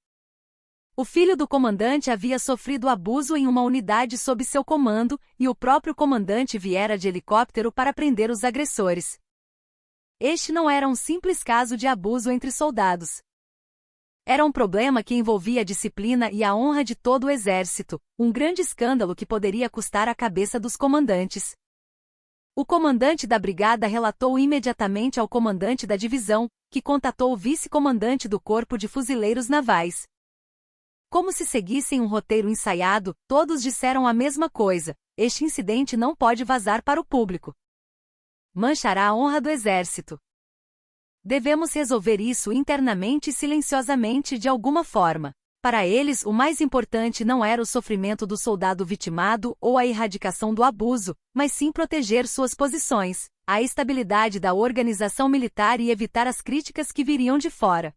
O filho do comandante havia sofrido abuso em uma unidade sob seu comando, e o próprio comandante viera de helicóptero para prender os agressores. Este não era um simples caso de abuso entre soldados. Era um problema que envolvia a disciplina e a honra de todo o exército, um grande escândalo que poderia custar a cabeça dos comandantes. O comandante da brigada relatou imediatamente ao comandante da divisão, que contatou o vice-comandante do Corpo de Fuzileiros Navais. Como se seguissem um roteiro ensaiado, todos disseram a mesma coisa: este incidente não pode vazar para o público. Manchará a honra do exército. Devemos resolver isso internamente e silenciosamente de alguma forma. Para eles, o mais importante não era o sofrimento do soldado vitimado ou a erradicação do abuso, mas sim proteger suas posições, a estabilidade da organização militar e evitar as críticas que viriam de fora.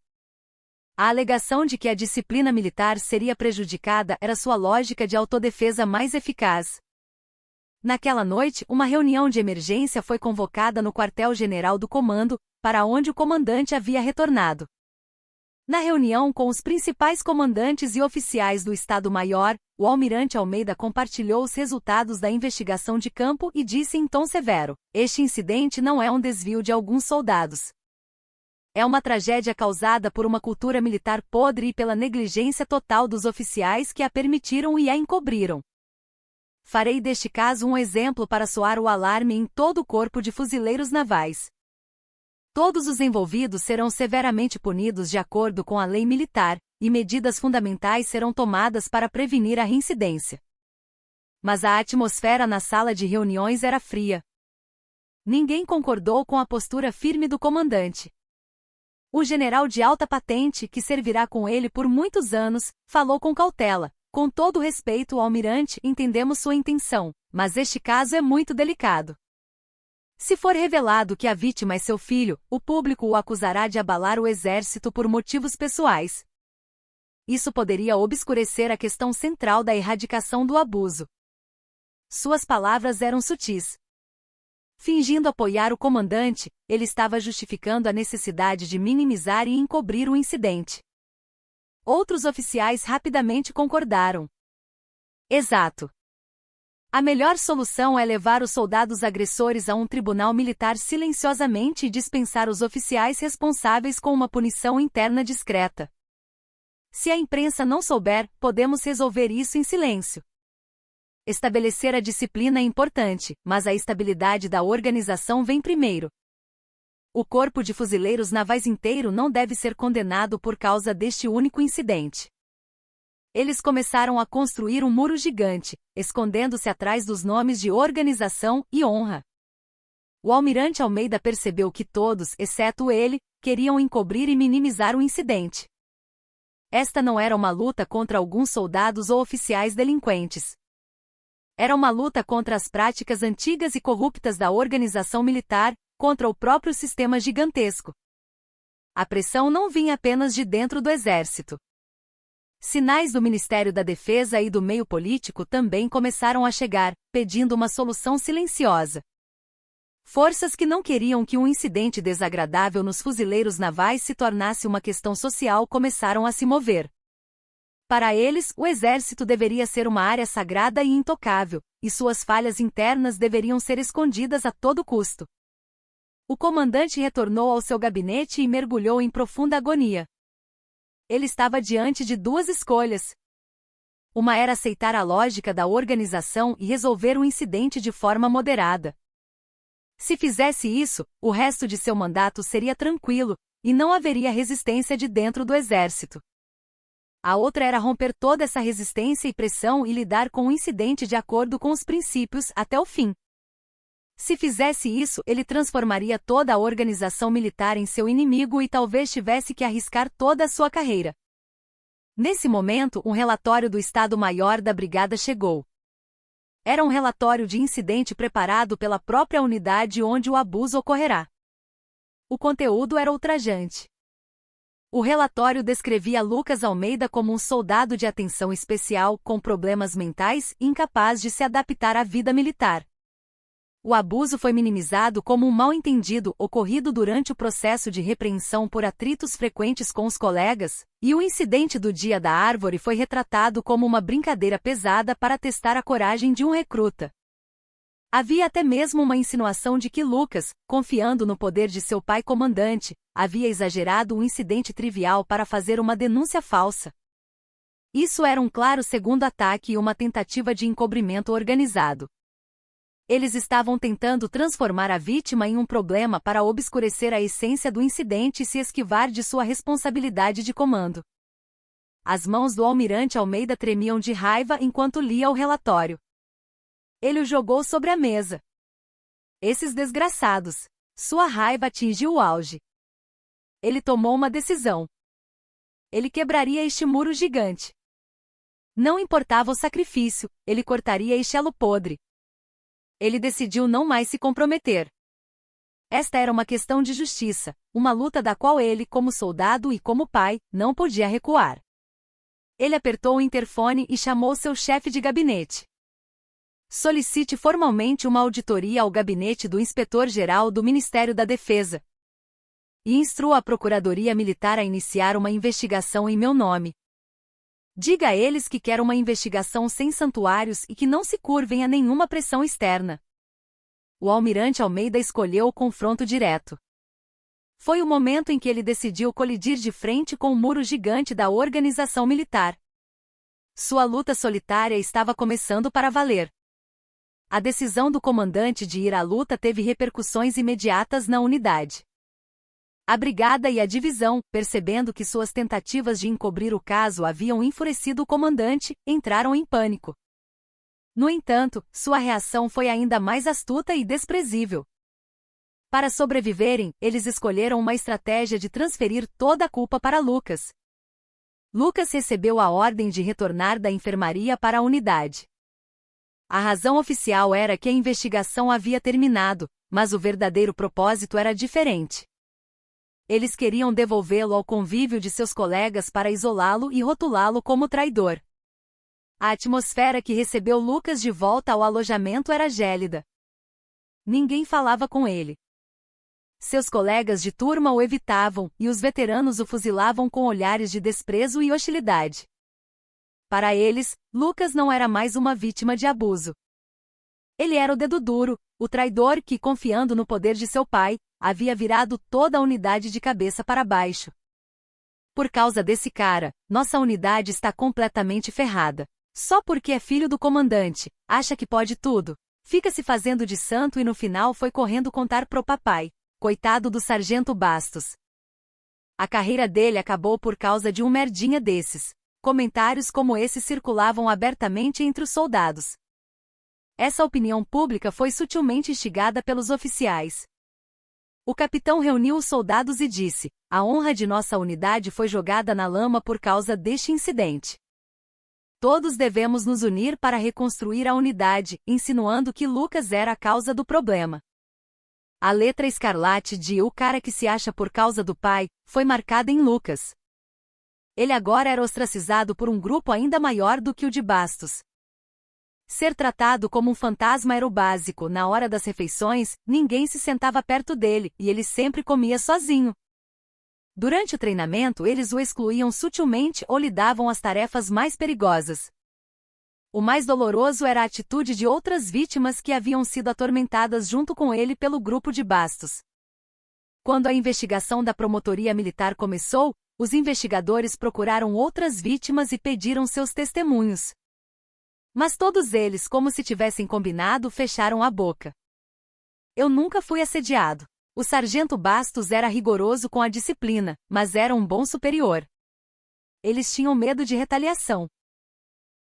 A alegação de que a disciplina militar seria prejudicada era sua lógica de autodefesa mais eficaz. Naquela noite, uma reunião de emergência foi convocada no quartel-general do comando, para onde o comandante havia retornado. Na reunião com os principais comandantes e oficiais do Estado-Maior, o almirante Almeida compartilhou os resultados da investigação de campo e disse em tom severo: este incidente não é um desvio de alguns soldados. É uma tragédia causada por uma cultura militar podre e pela negligência total dos oficiais que a permitiram e a encobriram. Farei deste caso um exemplo para soar o alarme em todo o Corpo de Fuzileiros Navais. Todos os envolvidos serão severamente punidos de acordo com a lei militar, e medidas fundamentais serão tomadas para prevenir a reincidência. Mas a atmosfera na sala de reuniões era fria. Ninguém concordou com a postura firme do comandante. O general de alta patente, que servirá com ele por muitos anos, falou com cautela: com todo respeito, almirante, entendemos sua intenção, mas este caso é muito delicado. Se for revelado que a vítima é seu filho, o público o acusará de abalar o exército por motivos pessoais. Isso poderia obscurecer a questão central da erradicação do abuso. Suas palavras eram sutis. Fingindo apoiar o comandante, ele estava justificando a necessidade de minimizar e encobrir o incidente. Outros oficiais rapidamente concordaram. Exato. A melhor solução é levar os soldados agressores a um tribunal militar silenciosamente e dispensar os oficiais responsáveis com uma punição interna discreta. Se a imprensa não souber, podemos resolver isso em silêncio. Estabelecer a disciplina é importante, mas a estabilidade da organização vem primeiro. O Corpo de Fuzileiros Navais inteiro não deve ser condenado por causa deste único incidente. Eles começaram a construir um muro gigante, escondendo-se atrás dos nomes de organização e honra. O almirante Almeida percebeu que todos, exceto ele, queriam encobrir e minimizar o incidente. Esta não era uma luta contra alguns soldados ou oficiais delinquentes. Era uma luta contra as práticas antigas e corruptas da organização militar, contra o próprio sistema gigantesco. A pressão não vinha apenas de dentro do exército. Sinais do Ministério da Defesa e do meio político também começaram a chegar, pedindo uma solução silenciosa. Forças que não queriam que um incidente desagradável nos fuzileiros navais se tornasse uma questão social começaram a se mover. Para eles, o exército deveria ser uma área sagrada e intocável, e suas falhas internas deveriam ser escondidas a todo custo. O comandante retornou ao seu gabinete e mergulhou em profunda agonia. Ele estava diante de duas escolhas. Uma era aceitar a lógica da organização e resolver o incidente de forma moderada. Se fizesse isso, o resto de seu mandato seria tranquilo, e não haveria resistência de dentro do exército. A outra era romper toda essa resistência e pressão e lidar com o incidente de acordo com os princípios até o fim. Se fizesse isso, ele transformaria toda a organização militar em seu inimigo e talvez tivesse que arriscar toda a sua carreira. Nesse momento, um relatório do Estado-Maior da Brigada chegou. Era um relatório de incidente preparado pela própria unidade onde o abuso ocorrerá. O conteúdo era ultrajante. O relatório descrevia Lucas Almeida como um soldado de atenção especial com problemas mentais e incapaz de se adaptar à vida militar. O abuso foi minimizado como um mal-entendido ocorrido durante o processo de repreensão por atritos frequentes com os colegas, e o incidente do Dia da Árvore foi retratado como uma brincadeira pesada para testar a coragem de um recruta. Havia até mesmo uma insinuação de que Lucas, confiando no poder de seu pai comandante, havia exagerado um incidente trivial para fazer uma denúncia falsa. Isso era um claro segundo ataque e uma tentativa de encobrimento organizado. Eles estavam tentando transformar a vítima em um problema para obscurecer a essência do incidente e se esquivar de sua responsabilidade de comando. As mãos do almirante Almeida tremiam de raiva enquanto lia o relatório. Ele o jogou sobre a mesa. Esses desgraçados! Sua raiva atingiu o auge. Ele tomou uma decisão. Ele quebraria este muro gigante. Não importava o sacrifício, ele cortaria este elo podre. Ele decidiu não mais se comprometer. Esta era uma questão de justiça, uma luta da qual ele, como soldado e como pai, não podia recuar. Ele apertou o interfone e chamou seu chefe de gabinete. Solicite formalmente uma auditoria ao gabinete do inspetor-geral do Ministério da Defesa. E instrua a Procuradoria Militar a iniciar uma investigação em meu nome. Diga a eles que quero uma investigação sem santuários e que não se curvem a nenhuma pressão externa. O almirante Almeida escolheu o confronto direto. Foi o momento em que ele decidiu colidir de frente com o muro gigante da organização militar. Sua luta solitária estava começando para valer. A decisão do comandante de ir à luta teve repercussões imediatas na unidade. A brigada e a divisão, percebendo que suas tentativas de encobrir o caso haviam enfurecido o comandante, entraram em pânico. No entanto, sua reação foi ainda mais astuta e desprezível. Para sobreviverem, eles escolheram uma estratégia de transferir toda a culpa para Lucas. Lucas recebeu a ordem de retornar da enfermaria para a unidade. A razão oficial era que a investigação havia terminado, mas o verdadeiro propósito era diferente. Eles queriam devolvê-lo ao convívio de seus colegas para isolá-lo e rotulá-lo como traidor. A atmosfera que recebeu Lucas de volta ao alojamento era gélida. Ninguém falava com ele. Seus colegas de turma o evitavam, e os veteranos o fuzilavam com olhares de desprezo e hostilidade. Para eles, Lucas não era mais uma vítima de abuso. Ele era o dedo duro, o traidor que, confiando no poder de seu pai, havia virado toda a unidade de cabeça para baixo. Por causa desse cara, nossa unidade está completamente ferrada. Só porque é filho do comandante, acha que pode tudo. Fica se fazendo de santo e no final foi correndo contar pro papai. Coitado do sargento Bastos. A carreira dele acabou por causa de um merdinha desses. Comentários como esse circulavam abertamente entre os soldados. Essa opinião pública foi sutilmente instigada pelos oficiais. O capitão reuniu os soldados e disse: a honra de nossa unidade foi jogada na lama por causa deste incidente. Todos devemos nos unir para reconstruir a unidade, insinuando que Lucas era a causa do problema. A letra escarlate de "o cara que se acha por causa do pai" foi marcada em Lucas. Ele agora era ostracizado por um grupo ainda maior do que o de Bastos. Ser tratado como um fantasma era o básico. Na hora das refeições, ninguém se sentava perto dele, e ele sempre comia sozinho. Durante o treinamento, eles o excluíam sutilmente ou lhe davam as tarefas mais perigosas. O mais doloroso era a atitude de outras vítimas que haviam sido atormentadas junto com ele pelo grupo de Bastos. Quando a investigação da promotoria militar começou, os investigadores procuraram outras vítimas e pediram seus testemunhos. Mas todos eles, como se tivessem combinado, fecharam a boca. Eu nunca fui assediado. O sargento Bastos era rigoroso com a disciplina, mas era um bom superior. Eles tinham medo de retaliação.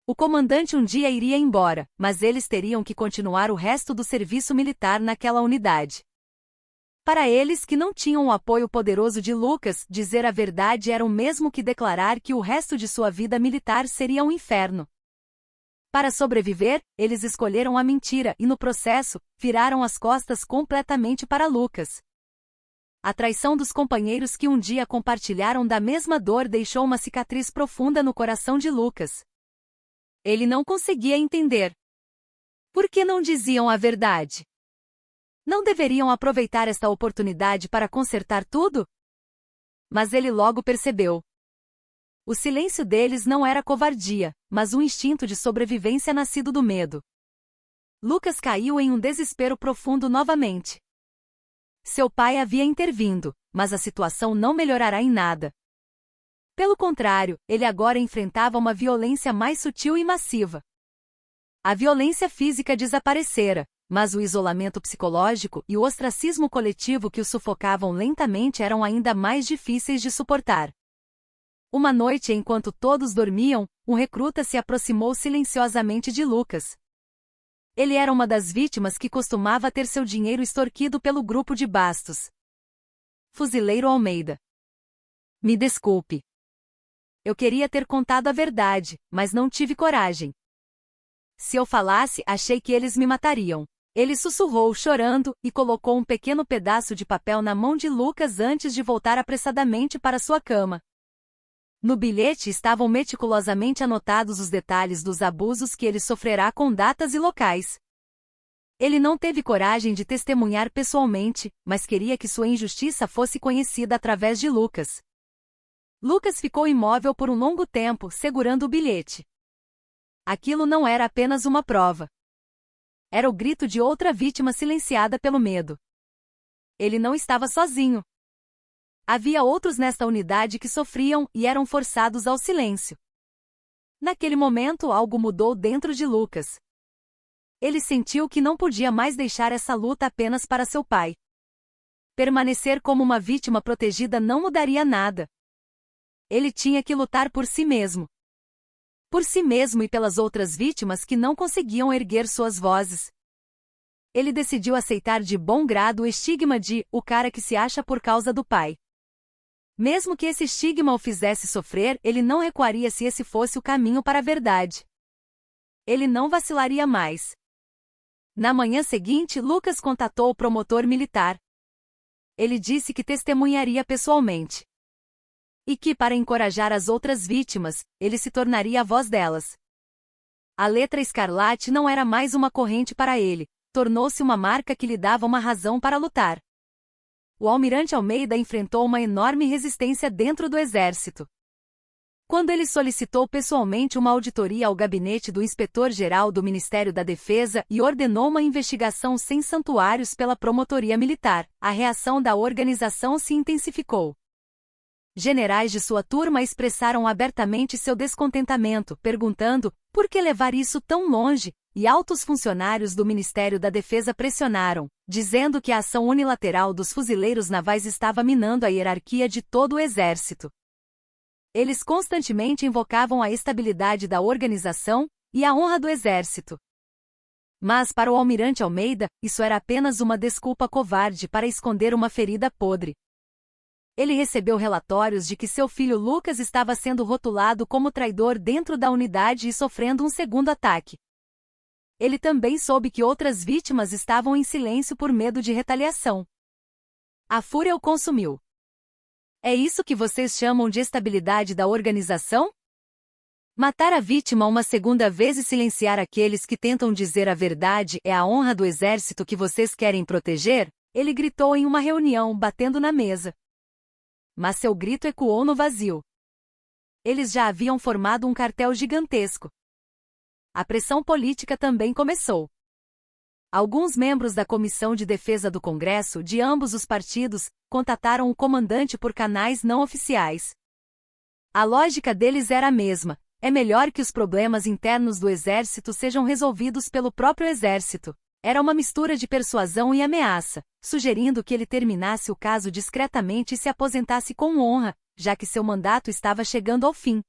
O comandante um dia iria embora, mas eles teriam que continuar o resto do serviço militar naquela unidade. Para eles que não tinham o apoio poderoso de Lucas, dizer a verdade era o mesmo que declarar que o resto de sua vida militar seria um inferno. Para sobreviver, eles escolheram a mentira e, no processo, viraram as costas completamente para Lucas. A traição dos companheiros que um dia compartilharam da mesma dor deixou uma cicatriz profunda no coração de Lucas. Ele não conseguia entender. Por que não diziam a verdade? Não deveriam aproveitar esta oportunidade para consertar tudo? Mas ele logo percebeu. O silêncio deles não era covardia, mas um instinto de sobrevivência nascido do medo. Lucas caiu em um desespero profundo novamente. Seu pai havia intervindo, mas a situação não melhorará em nada. Pelo contrário, ele agora enfrentava uma violência mais sutil e massiva. A violência física desaparecera, mas o isolamento psicológico e o ostracismo coletivo que o sufocavam lentamente eram ainda mais difíceis de suportar. Uma noite, enquanto todos dormiam, um recruta se aproximou silenciosamente de Lucas. Ele era uma das vítimas que costumava ter seu dinheiro extorquido pelo grupo de Bastos. Fuzileiro Almeida. Me desculpe. Eu queria ter contado a verdade, mas não tive coragem. Se eu falasse, achei que eles me matariam. Ele sussurrou chorando e colocou um pequeno pedaço de papel na mão de Lucas antes de voltar apressadamente para sua cama. No bilhete estavam meticulosamente anotados os detalhes dos abusos que ele sofrerá com datas e locais. Ele não teve coragem de testemunhar pessoalmente, mas queria que sua injustiça fosse conhecida através de Lucas. Lucas ficou imóvel por um longo tempo, segurando o bilhete. Aquilo não era apenas uma prova. Era o grito de outra vítima silenciada pelo medo. Ele não estava sozinho. Havia outros nesta unidade que sofriam e eram forçados ao silêncio. Naquele momento, algo mudou dentro de Lucas. Ele sentiu que não podia mais deixar essa luta apenas para seu pai. Permanecer como uma vítima protegida não mudaria nada. Ele tinha que lutar por si mesmo. Por si mesmo e pelas outras vítimas que não conseguiam erguer suas vozes. Ele decidiu aceitar de bom grado o estigma de "o cara que se acha por causa do pai". Mesmo que esse estigma o fizesse sofrer, ele não recuaria se esse fosse o caminho para a verdade. Ele não vacilaria mais. Na manhã seguinte, Lucas contatou o promotor militar. Ele disse que testemunharia pessoalmente. E que, para encorajar as outras vítimas, ele se tornaria a voz delas. A letra escarlate não era mais uma corrente para ele, tornou-se uma marca que lhe dava uma razão para lutar. O almirante Almeida enfrentou uma enorme resistência dentro do exército. Quando ele solicitou pessoalmente uma auditoria ao gabinete do inspetor-geral do Ministério da Defesa e ordenou uma investigação sem santuários pela promotoria militar, a reação da organização se intensificou. Generais de sua turma expressaram abertamente seu descontentamento, perguntando por que levar isso tão longe, e altos funcionários do Ministério da Defesa pressionaram, dizendo que a ação unilateral dos fuzileiros navais estava minando a hierarquia de todo o exército. Eles constantemente invocavam a estabilidade da organização e a honra do exército. Mas para o almirante Almeida, isso era apenas uma desculpa covarde para esconder uma ferida podre. Ele recebeu relatórios de que seu filho Lucas estava sendo rotulado como traidor dentro da unidade e sofrendo um segundo ataque. Ele também soube que outras vítimas estavam em silêncio por medo de retaliação. A fúria o consumiu. É isso que vocês chamam de estabilidade da organização? Matar a vítima uma segunda vez e silenciar aqueles que tentam dizer a verdade é a honra do exército que vocês querem proteger? Ele gritou em uma reunião, batendo na mesa. Mas seu grito ecoou no vazio. Eles já haviam formado um cartel gigantesco. A pressão política também começou. Alguns membros da Comissão de Defesa do Congresso de ambos os partidos contataram o comandante por canais não oficiais. A lógica deles era a mesma: é melhor que os problemas internos do exército sejam resolvidos pelo próprio exército. Era uma mistura de persuasão e ameaça, sugerindo que ele terminasse o caso discretamente e se aposentasse com honra, já que seu mandato estava chegando ao fim.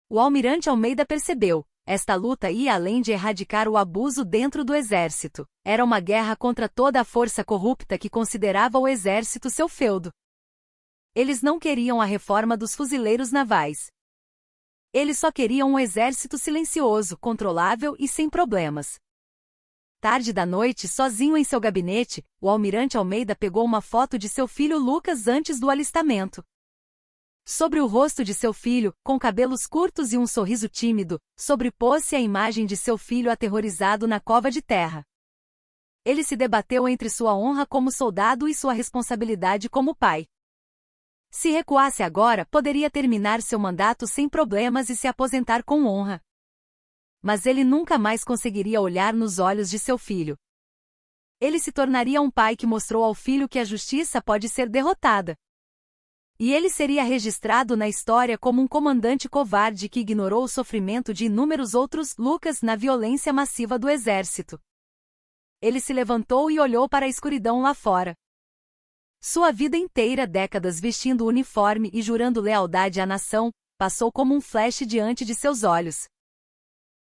O almirante Almeida percebeu: esta luta ia além de erradicar o abuso dentro do exército. Era uma guerra contra toda a força corrupta que considerava o exército seu feudo. Eles não queriam a reforma dos fuzileiros navais. Eles só queriam um exército silencioso, controlável e sem problemas. Tarde da noite, sozinho em seu gabinete, o almirante Almeida pegou uma foto de seu filho Lucas antes do alistamento. Sobre o rosto de seu filho, com cabelos curtos e um sorriso tímido, sobrepôs-se a imagem de seu filho aterrorizado na cova de terra. Ele se debateu entre sua honra como soldado e sua responsabilidade como pai. Se recuasse agora, poderia terminar seu mandato sem problemas e se aposentar com honra. Mas ele nunca mais conseguiria olhar nos olhos de seu filho. Ele se tornaria um pai que mostrou ao filho que a justiça pode ser derrotada. E ele seria registrado na história como um comandante covarde que ignorou o sofrimento de inúmeros outros Lucas na violência massiva do exército. Ele se levantou e olhou para a escuridão lá fora. Sua vida inteira, décadas vestindo o uniforme e jurando lealdade à nação, passou como um flash diante de seus olhos.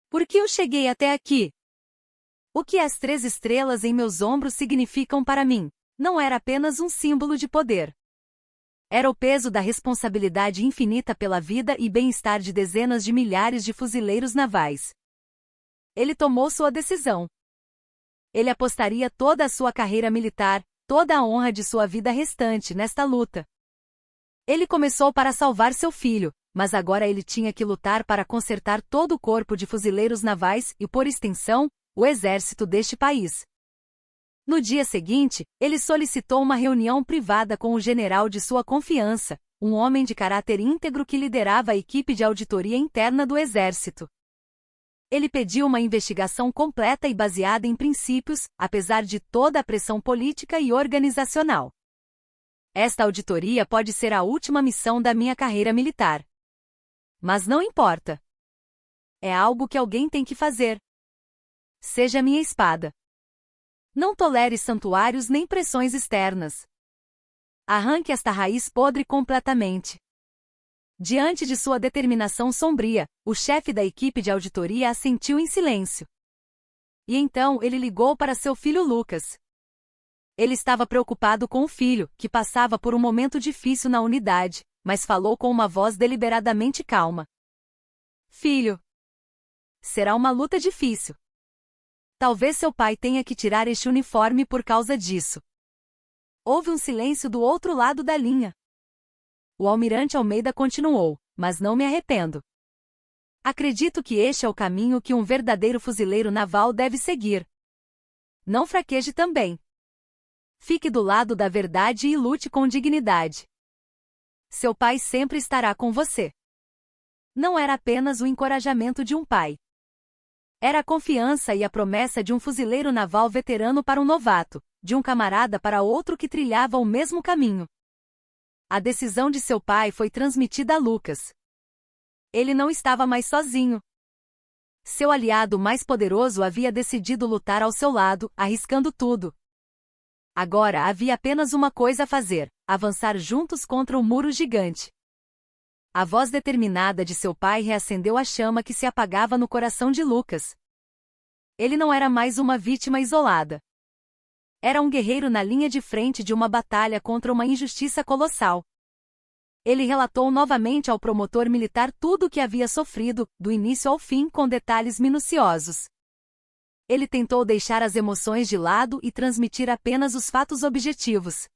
Por que eu cheguei até aqui? O que as 3 estrelas em meus ombros significam para mim? Não era apenas um símbolo de poder. Era o peso da responsabilidade infinita pela vida e bem-estar de dezenas de milhares de fuzileiros navais. Ele tomou sua decisão. Ele apostaria toda a sua carreira militar, toda a honra de sua vida restante nesta luta. Ele começou para salvar seu filho, mas agora ele tinha que lutar para consertar todo o corpo de fuzileiros navais e, por extensão, o exército deste país. No dia seguinte, ele solicitou uma reunião privada com o general de sua confiança, um homem de caráter íntegro que liderava a equipe de auditoria interna do exército. Ele pediu uma investigação completa e baseada em princípios, apesar de toda a pressão política e organizacional. Esta auditoria pode ser a última missão da minha carreira militar. Mas não importa. É algo que alguém tem que fazer. Seja minha espada. Não tolere santuários nem pressões externas. Arranque esta raiz podre completamente. Diante de sua determinação sombria, o chefe da equipe de auditoria assentiu em silêncio. E então ele ligou para seu filho Lucas. Ele estava preocupado com o filho, que passava por um momento difícil na unidade, mas falou com uma voz deliberadamente calma. Filho, será uma luta difícil. Talvez seu pai tenha que tirar este uniforme por causa disso. Houve um silêncio do outro lado da linha. O almirante Almeida continuou: mas não me arrependo. Acredito que este é o caminho que um verdadeiro fuzileiro naval deve seguir. Não fraqueje também. Fique do lado da verdade e lute com dignidade. Seu pai sempre estará com você. Não era apenas o encorajamento de um pai. Era a confiança e a promessa de um fuzileiro naval veterano para um novato, de um camarada para outro que trilhava o mesmo caminho. A decisão de seu pai foi transmitida a Lucas. Ele não estava mais sozinho. Seu aliado mais poderoso havia decidido lutar ao seu lado, arriscando tudo. Agora havia apenas uma coisa a fazer: avançar juntos contra o muro gigante. A voz determinada de seu pai reacendeu a chama que se apagava no coração de Lucas. Ele não era mais uma vítima isolada. Era um guerreiro na linha de frente de uma batalha contra uma injustiça colossal. Ele relatou novamente ao promotor militar tudo o que havia sofrido, do início ao fim, com detalhes minuciosos. Ele tentou deixar as emoções de lado e transmitir apenas os fatos objetivos.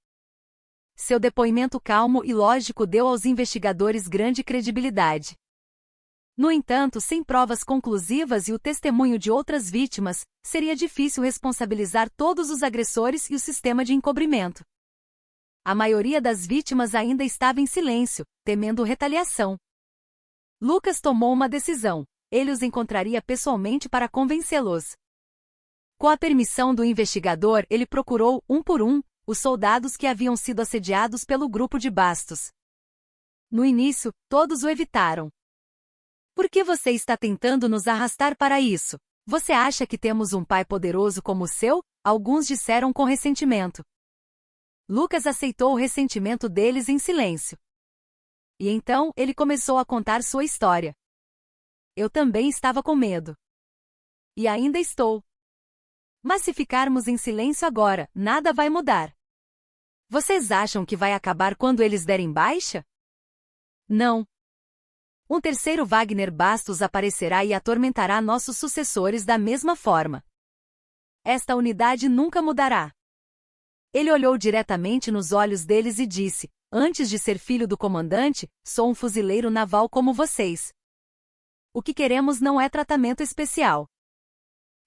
Seu depoimento calmo e lógico deu aos investigadores grande credibilidade. No entanto, sem provas conclusivas e o testemunho de outras vítimas, seria difícil responsabilizar todos os agressores e o sistema de encobrimento. A maioria das vítimas ainda estava em silêncio, temendo retaliação. Lucas tomou uma decisão. Ele os encontraria pessoalmente para convencê-los. Com a permissão do investigador, ele procurou, um por um, os soldados que haviam sido assediados pelo grupo de Bastos. No início, todos o evitaram. Por que você está tentando nos arrastar para isso? Você acha que temos um pai poderoso como o seu? Alguns disseram com ressentimento. Lucas aceitou o ressentimento deles em silêncio. E então, ele começou a contar sua história. Eu também estava com medo. E ainda estou. Mas se ficarmos em silêncio agora, nada vai mudar. Vocês acham que vai acabar quando eles derem baixa? Não. Um terceiro Wagner Bastos aparecerá e atormentará nossos sucessores da mesma forma. Esta unidade nunca mudará. Ele olhou diretamente nos olhos deles e disse: antes de ser filho do comandante, sou um fuzileiro naval como vocês. O que queremos não é tratamento especial.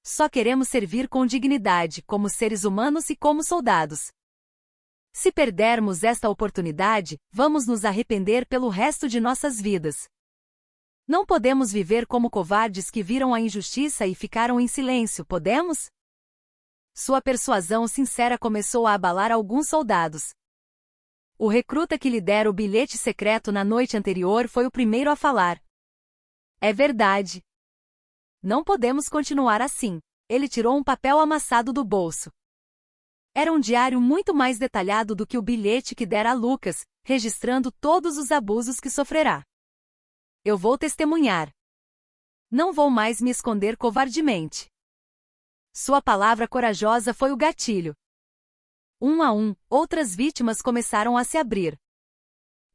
Só queremos servir com dignidade, como seres humanos e como soldados. Se perdermos esta oportunidade, vamos nos arrepender pelo resto de nossas vidas. Não podemos viver como covardes que viram a injustiça e ficaram em silêncio, podemos? Sua persuasão sincera começou a abalar alguns soldados. O recruta que lhe dera o bilhete secreto na noite anterior foi o primeiro a falar. É verdade. Não podemos continuar assim. Ele tirou um papel amassado do bolso. Era um diário muito mais detalhado do que o bilhete que dera a Lucas, registrando todos os abusos que sofrerá. Eu vou testemunhar. Não vou mais me esconder covardemente. Sua palavra corajosa foi o gatilho. Um a um, outras vítimas começaram a se abrir.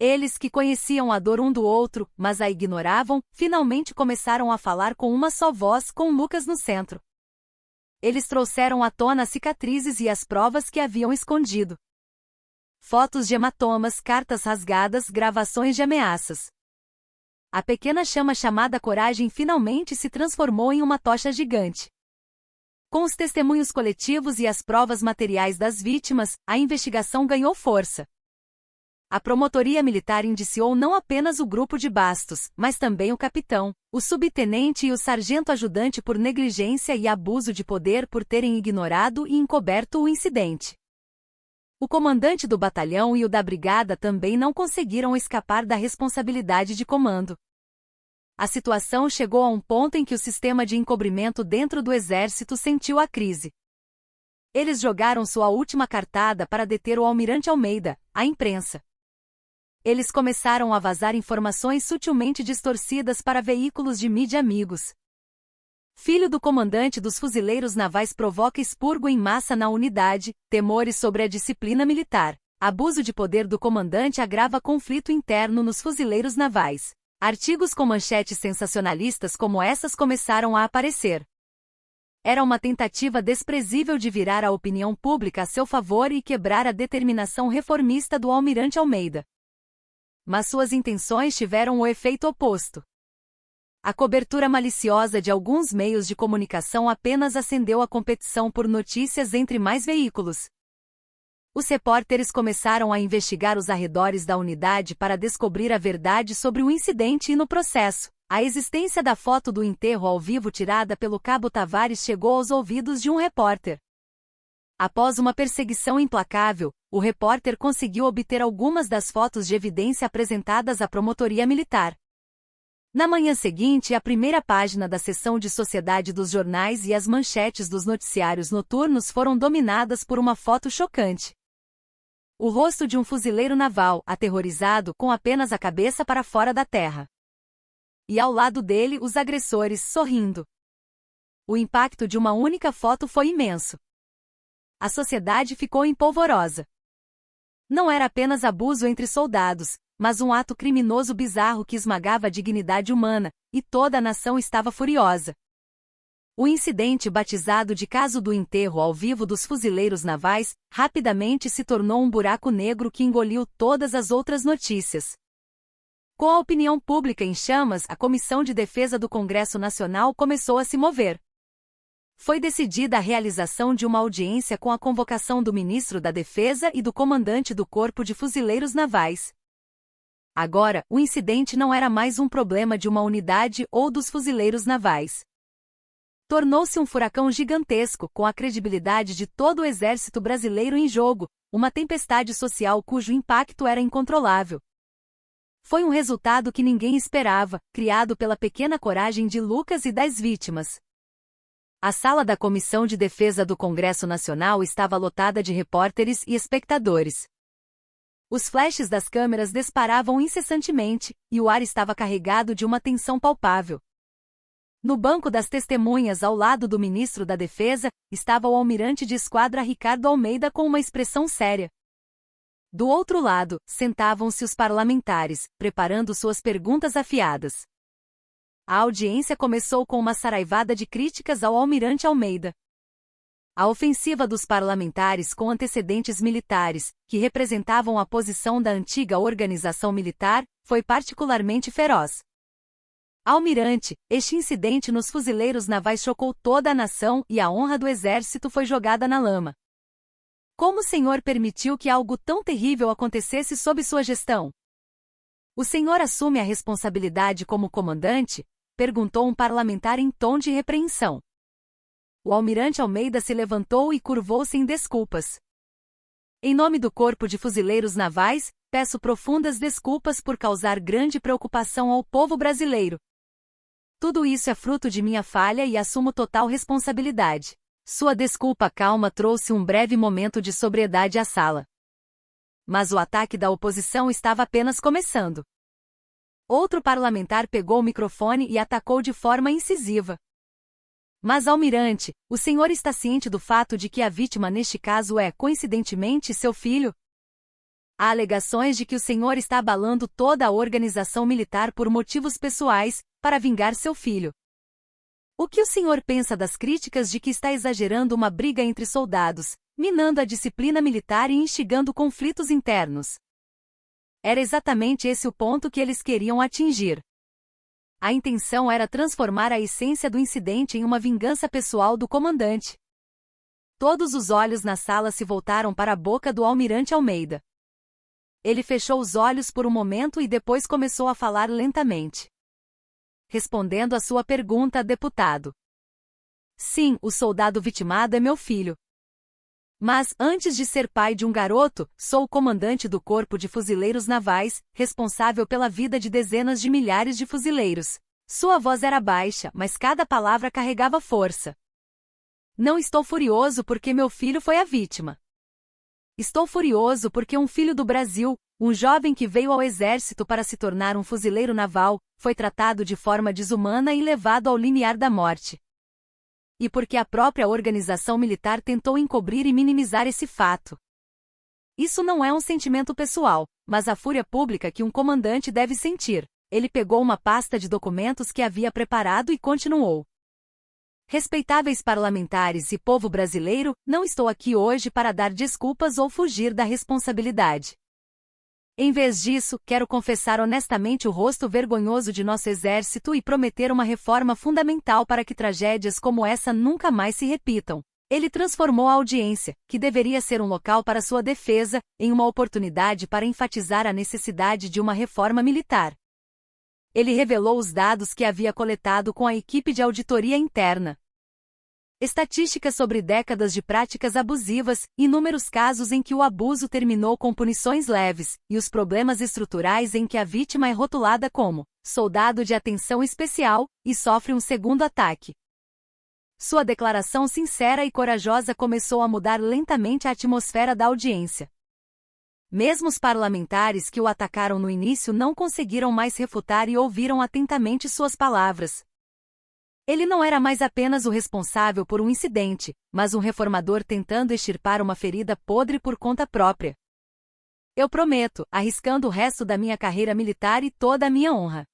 Eles que conheciam a dor um do outro, mas a ignoravam, finalmente começaram a falar com uma só voz, com Lucas no centro. Eles trouxeram à tona as cicatrizes e as provas que haviam escondido. Fotos de hematomas, cartas rasgadas, gravações de ameaças. A pequena chama chamada coragem finalmente se transformou em uma tocha gigante. Com os testemunhos coletivos e as provas materiais das vítimas, a investigação ganhou força. A promotoria militar indiciou não apenas o grupo de Bastos, mas também o capitão, o subtenente e o sargento ajudante por negligência e abuso de poder por terem ignorado e encoberto o incidente. O comandante do batalhão e o da brigada também não conseguiram escapar da responsabilidade de comando. A situação chegou a um ponto em que o sistema de encobrimento dentro do exército sentiu a crise. Eles jogaram sua última cartada para deter o almirante Almeida, a imprensa. Eles começaram a vazar informações sutilmente distorcidas para veículos de mídia amigos. Filho do comandante dos fuzileiros navais provoca expurgo em massa na unidade, temores sobre a disciplina militar. Abuso de poder do comandante agrava conflito interno nos fuzileiros navais. Artigos com manchetes sensacionalistas como essas começaram a aparecer. Era uma tentativa desprezível de virar a opinião pública a seu favor e quebrar a determinação reformista do almirante Almeida. Mas suas intenções tiveram o efeito oposto. A cobertura maliciosa de alguns meios de comunicação apenas acendeu a competição por notícias entre mais veículos. Os repórteres começaram a investigar os arredores da unidade para descobrir a verdade sobre o incidente e no processo. A existência da foto do enterro ao vivo tirada pelo cabo Tavares chegou aos ouvidos de um repórter. Após uma perseguição implacável, o repórter conseguiu obter algumas das fotos de evidência apresentadas à promotoria militar. Na manhã seguinte, a primeira página da seção de sociedade dos jornais e as manchetes dos noticiários noturnos foram dominadas por uma foto chocante. O rosto de um fuzileiro naval, aterrorizado, com apenas a cabeça para fora da terra. E ao lado dele, os agressores, sorrindo. O impacto de uma única foto foi imenso. A sociedade ficou empolvorosa. Não era apenas abuso entre soldados, mas um ato criminoso bizarro que esmagava a dignidade humana, e toda a nação estava furiosa. O incidente batizado de caso do enterro ao vivo dos fuzileiros navais, rapidamente se tornou um buraco negro que engoliu todas as outras notícias. Com a opinião pública em chamas, a Comissão de Defesa do Congresso Nacional começou a se mover. Foi decidida a realização de uma audiência com a convocação do ministro da Defesa e do comandante do Corpo de Fuzileiros Navais. Agora, o incidente não era mais um problema de uma unidade ou dos fuzileiros navais. Tornou-se um furacão gigantesco com a credibilidade de todo o exército brasileiro em jogo, uma tempestade social cujo impacto era incontrolável. Foi um resultado que ninguém esperava, criado pela pequena coragem de Lucas e das vítimas. A sala da Comissão de Defesa do Congresso Nacional estava lotada de repórteres e espectadores. Os flashes das câmeras disparavam incessantemente, e o ar estava carregado de uma tensão palpável. No banco das testemunhas ao lado do ministro da Defesa, estava o almirante de esquadra Ricardo Almeida com uma expressão séria. Do outro lado, sentavam-se os parlamentares, preparando suas perguntas afiadas. A audiência começou com uma saraivada de críticas ao almirante Almeida. A ofensiva dos parlamentares com antecedentes militares, que representavam a posição da antiga organização militar, foi particularmente feroz. Almirante, este incidente nos fuzileiros navais chocou toda a nação e a honra do exército foi jogada na lama. Como o senhor permitiu que algo tão terrível acontecesse sob sua gestão? O senhor assume a responsabilidade como comandante? Perguntou um parlamentar em tom de repreensão. O almirante Almeida se levantou e curvou-se em desculpas. Em nome do Corpo de Fuzileiros Navais, peço profundas desculpas por causar grande preocupação ao povo brasileiro. Tudo isso é fruto de minha falha e assumo total responsabilidade. Sua desculpa calma trouxe um breve momento de sobriedade à sala. Mas o ataque da oposição estava apenas começando. Outro parlamentar pegou o microfone e atacou de forma incisiva. Mas, almirante, o senhor está ciente do fato de que a vítima neste caso é, coincidentemente, seu filho? Há alegações de que o senhor está abalando toda a organização militar por motivos pessoais, para vingar seu filho. O que o senhor pensa das críticas de que está exagerando uma briga entre soldados, minando a disciplina militar e instigando conflitos internos? Era exatamente esse o ponto que eles queriam atingir. A intenção era transformar a essência do incidente em uma vingança pessoal do comandante. Todos os olhos na sala se voltaram para a boca do almirante Almeida. Ele fechou os olhos por um momento e depois começou a falar lentamente. Respondendo à sua pergunta, deputado. Sim, o soldado vitimado é meu filho. Mas, antes de ser pai de um garoto, sou o comandante do Corpo de Fuzileiros Navais, responsável pela vida de dezenas de milhares de fuzileiros. Sua voz era baixa, mas cada palavra carregava força. Não estou furioso porque meu filho foi a vítima. Estou furioso porque um filho do Brasil, um jovem que veio ao exército para se tornar um fuzileiro naval, foi tratado de forma desumana e levado ao limiar da morte. E porque a própria organização militar tentou encobrir e minimizar esse fato. Isso não é um sentimento pessoal, mas a fúria pública que um comandante deve sentir. Ele pegou uma pasta de documentos que havia preparado e continuou. Respeitáveis parlamentares e povo brasileiro, não estou aqui hoje para dar desculpas ou fugir da responsabilidade. Em vez disso, quero confessar honestamente o rosto vergonhoso de nosso exército e prometer uma reforma fundamental para que tragédias como essa nunca mais se repitam. Ele transformou a audiência, que deveria ser um local para sua defesa, em uma oportunidade para enfatizar a necessidade de uma reforma militar. Ele revelou os dados que havia coletado com a equipe de auditoria interna. Estatísticas sobre décadas de práticas abusivas, inúmeros casos em que o abuso terminou com punições leves, e os problemas estruturais em que a vítima é rotulada como soldado de atenção especial e sofre um segundo ataque. Sua declaração sincera e corajosa começou a mudar lentamente a atmosfera da audiência. Mesmo os parlamentares que o atacaram no início não conseguiram mais refutar e ouviram atentamente suas palavras. Ele não era mais apenas o responsável por um incidente, mas um reformador tentando extirpar uma ferida podre por conta própria. Eu prometo, arriscando o resto da minha carreira militar e toda a minha honra.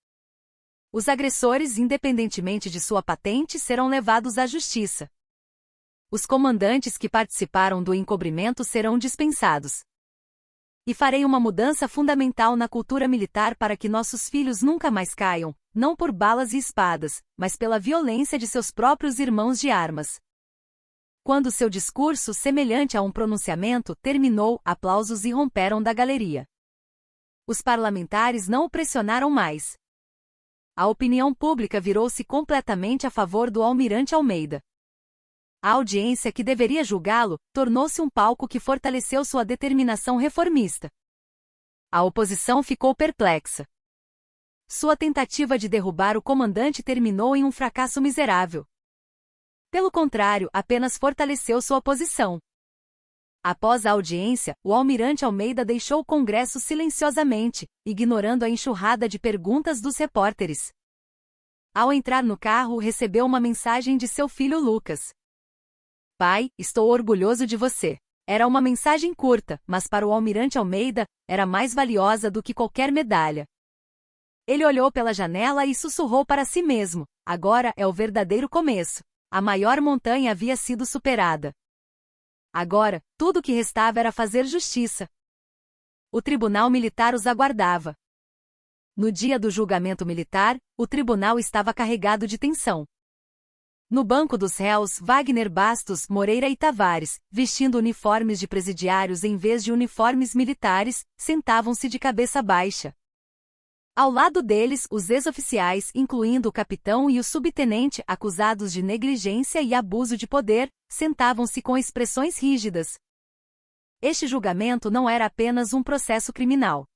Os agressores, independentemente de sua patente, serão levados à justiça. Os comandantes que participaram do encobrimento serão dispensados. E farei uma mudança fundamental na cultura militar para que nossos filhos nunca mais caiam, não por balas e espadas, mas pela violência de seus próprios irmãos de armas. Quando seu discurso, semelhante a um pronunciamento, terminou, aplausos irromperam da galeria. Os parlamentares não o pressionaram mais. A opinião pública virou-se completamente a favor do almirante Almeida. A audiência que deveria julgá-lo tornou-se um palco que fortaleceu sua determinação reformista. A oposição ficou perplexa. Sua tentativa de derrubar o comandante terminou em um fracasso miserável. Pelo contrário, apenas fortaleceu sua posição. Após a audiência, o almirante Almeida deixou o Congresso silenciosamente, ignorando a enxurrada de perguntas dos repórteres. Ao entrar no carro, recebeu uma mensagem de seu filho Lucas. Pai, estou orgulhoso de você. Era uma mensagem curta, mas para o almirante Almeida, era mais valiosa do que qualquer medalha. Ele olhou pela janela e sussurrou para si mesmo, agora é o verdadeiro começo. A maior montanha havia sido superada. Agora, tudo o que restava era fazer justiça. O tribunal militar os aguardava. No dia do julgamento militar, o tribunal estava carregado de tensão. No banco dos réus, Wagner Bastos, Moreira e Tavares, vestindo uniformes de presidiários em vez de uniformes militares, sentavam-se de cabeça baixa. Ao lado deles, os ex-oficiais, incluindo o capitão e o subtenente, acusados de negligência e abuso de poder, sentavam-se com expressões rígidas. Este julgamento não era apenas um processo criminal.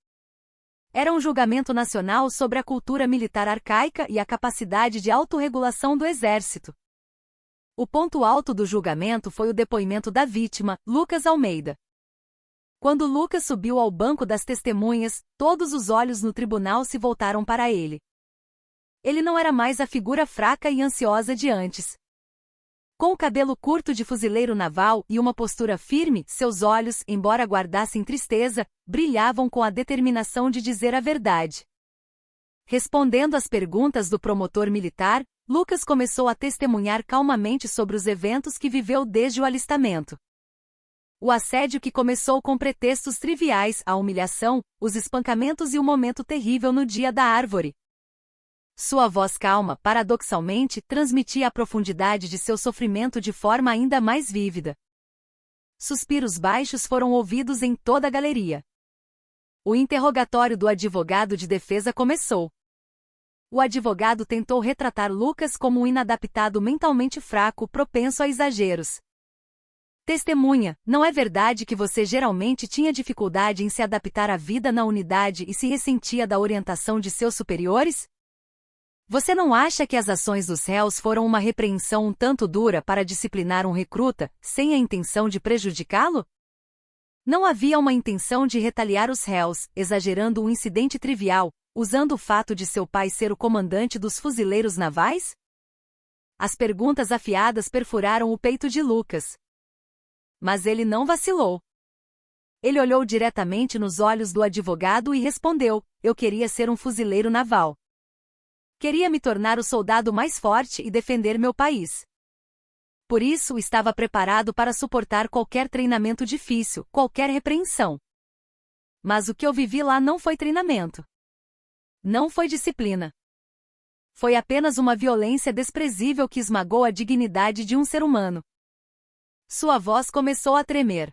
Era um julgamento nacional sobre a cultura militar arcaica e a capacidade de autorregulação do exército. O ponto alto do julgamento foi o depoimento da vítima, Lucas Almeida. Quando Lucas subiu ao banco das testemunhas, todos os olhos no tribunal se voltaram para ele. Ele não era mais a figura fraca e ansiosa de antes. Com o cabelo curto de fuzileiro naval e uma postura firme, seus olhos, embora guardassem tristeza, brilhavam com a determinação de dizer a verdade. Respondendo às perguntas do promotor militar, Lucas começou a testemunhar calmamente sobre os eventos que viveu desde o alistamento. O assédio que começou com pretextos triviais, a humilhação, os espancamentos e o momento terrível no dia da árvore. Sua voz calma, paradoxalmente, transmitia a profundidade de seu sofrimento de forma ainda mais vívida. Suspiros baixos foram ouvidos em toda a galeria. O interrogatório do advogado de defesa começou. O advogado tentou retratar Lucas como um inadaptado mentalmente fraco, propenso a exageros. Testemunha, não é verdade que você geralmente tinha dificuldade em se adaptar à vida na unidade e se ressentia da orientação de seus superiores? Você não acha que as ações dos réus foram uma repreensão um tanto dura para disciplinar um recruta, sem a intenção de prejudicá-lo? Não havia uma intenção de retaliar os réus, exagerando um incidente trivial, usando o fato de seu pai ser o comandante dos fuzileiros navais? As perguntas afiadas perfuraram o peito de Lucas. Mas ele não vacilou. Ele olhou diretamente nos olhos do advogado e respondeu: eu queria ser um fuzileiro naval. Queria me tornar o soldado mais forte e defender meu país. Por isso estava preparado para suportar qualquer treinamento difícil, qualquer repreensão. Mas o que eu vivi lá não foi treinamento. Não foi disciplina. Foi apenas uma violência desprezível que esmagou a dignidade de um ser humano. Sua voz começou a tremer.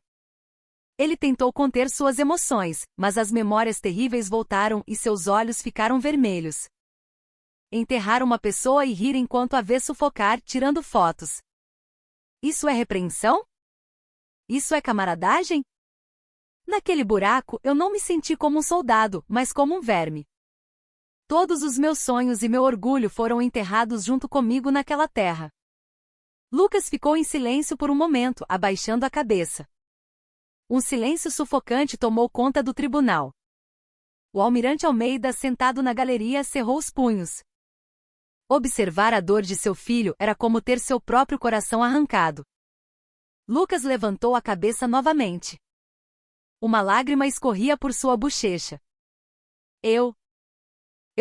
Ele tentou conter suas emoções, mas as memórias terríveis voltaram e seus olhos ficaram vermelhos. Enterrar uma pessoa e rir enquanto a vê sufocar, tirando fotos. Isso é repreensão? Isso é camaradagem? Naquele buraco, eu não me senti como um soldado, mas como um verme. Todos os meus sonhos e meu orgulho foram enterrados junto comigo naquela terra. Lucas ficou em silêncio por um momento, abaixando a cabeça. Um silêncio sufocante tomou conta do tribunal. O almirante Almeida, sentado na galeria, cerrou os punhos. Observar a dor de seu filho era como ter seu próprio coração arrancado. Lucas levantou a cabeça novamente. Uma lágrima escorria por sua bochecha. Eu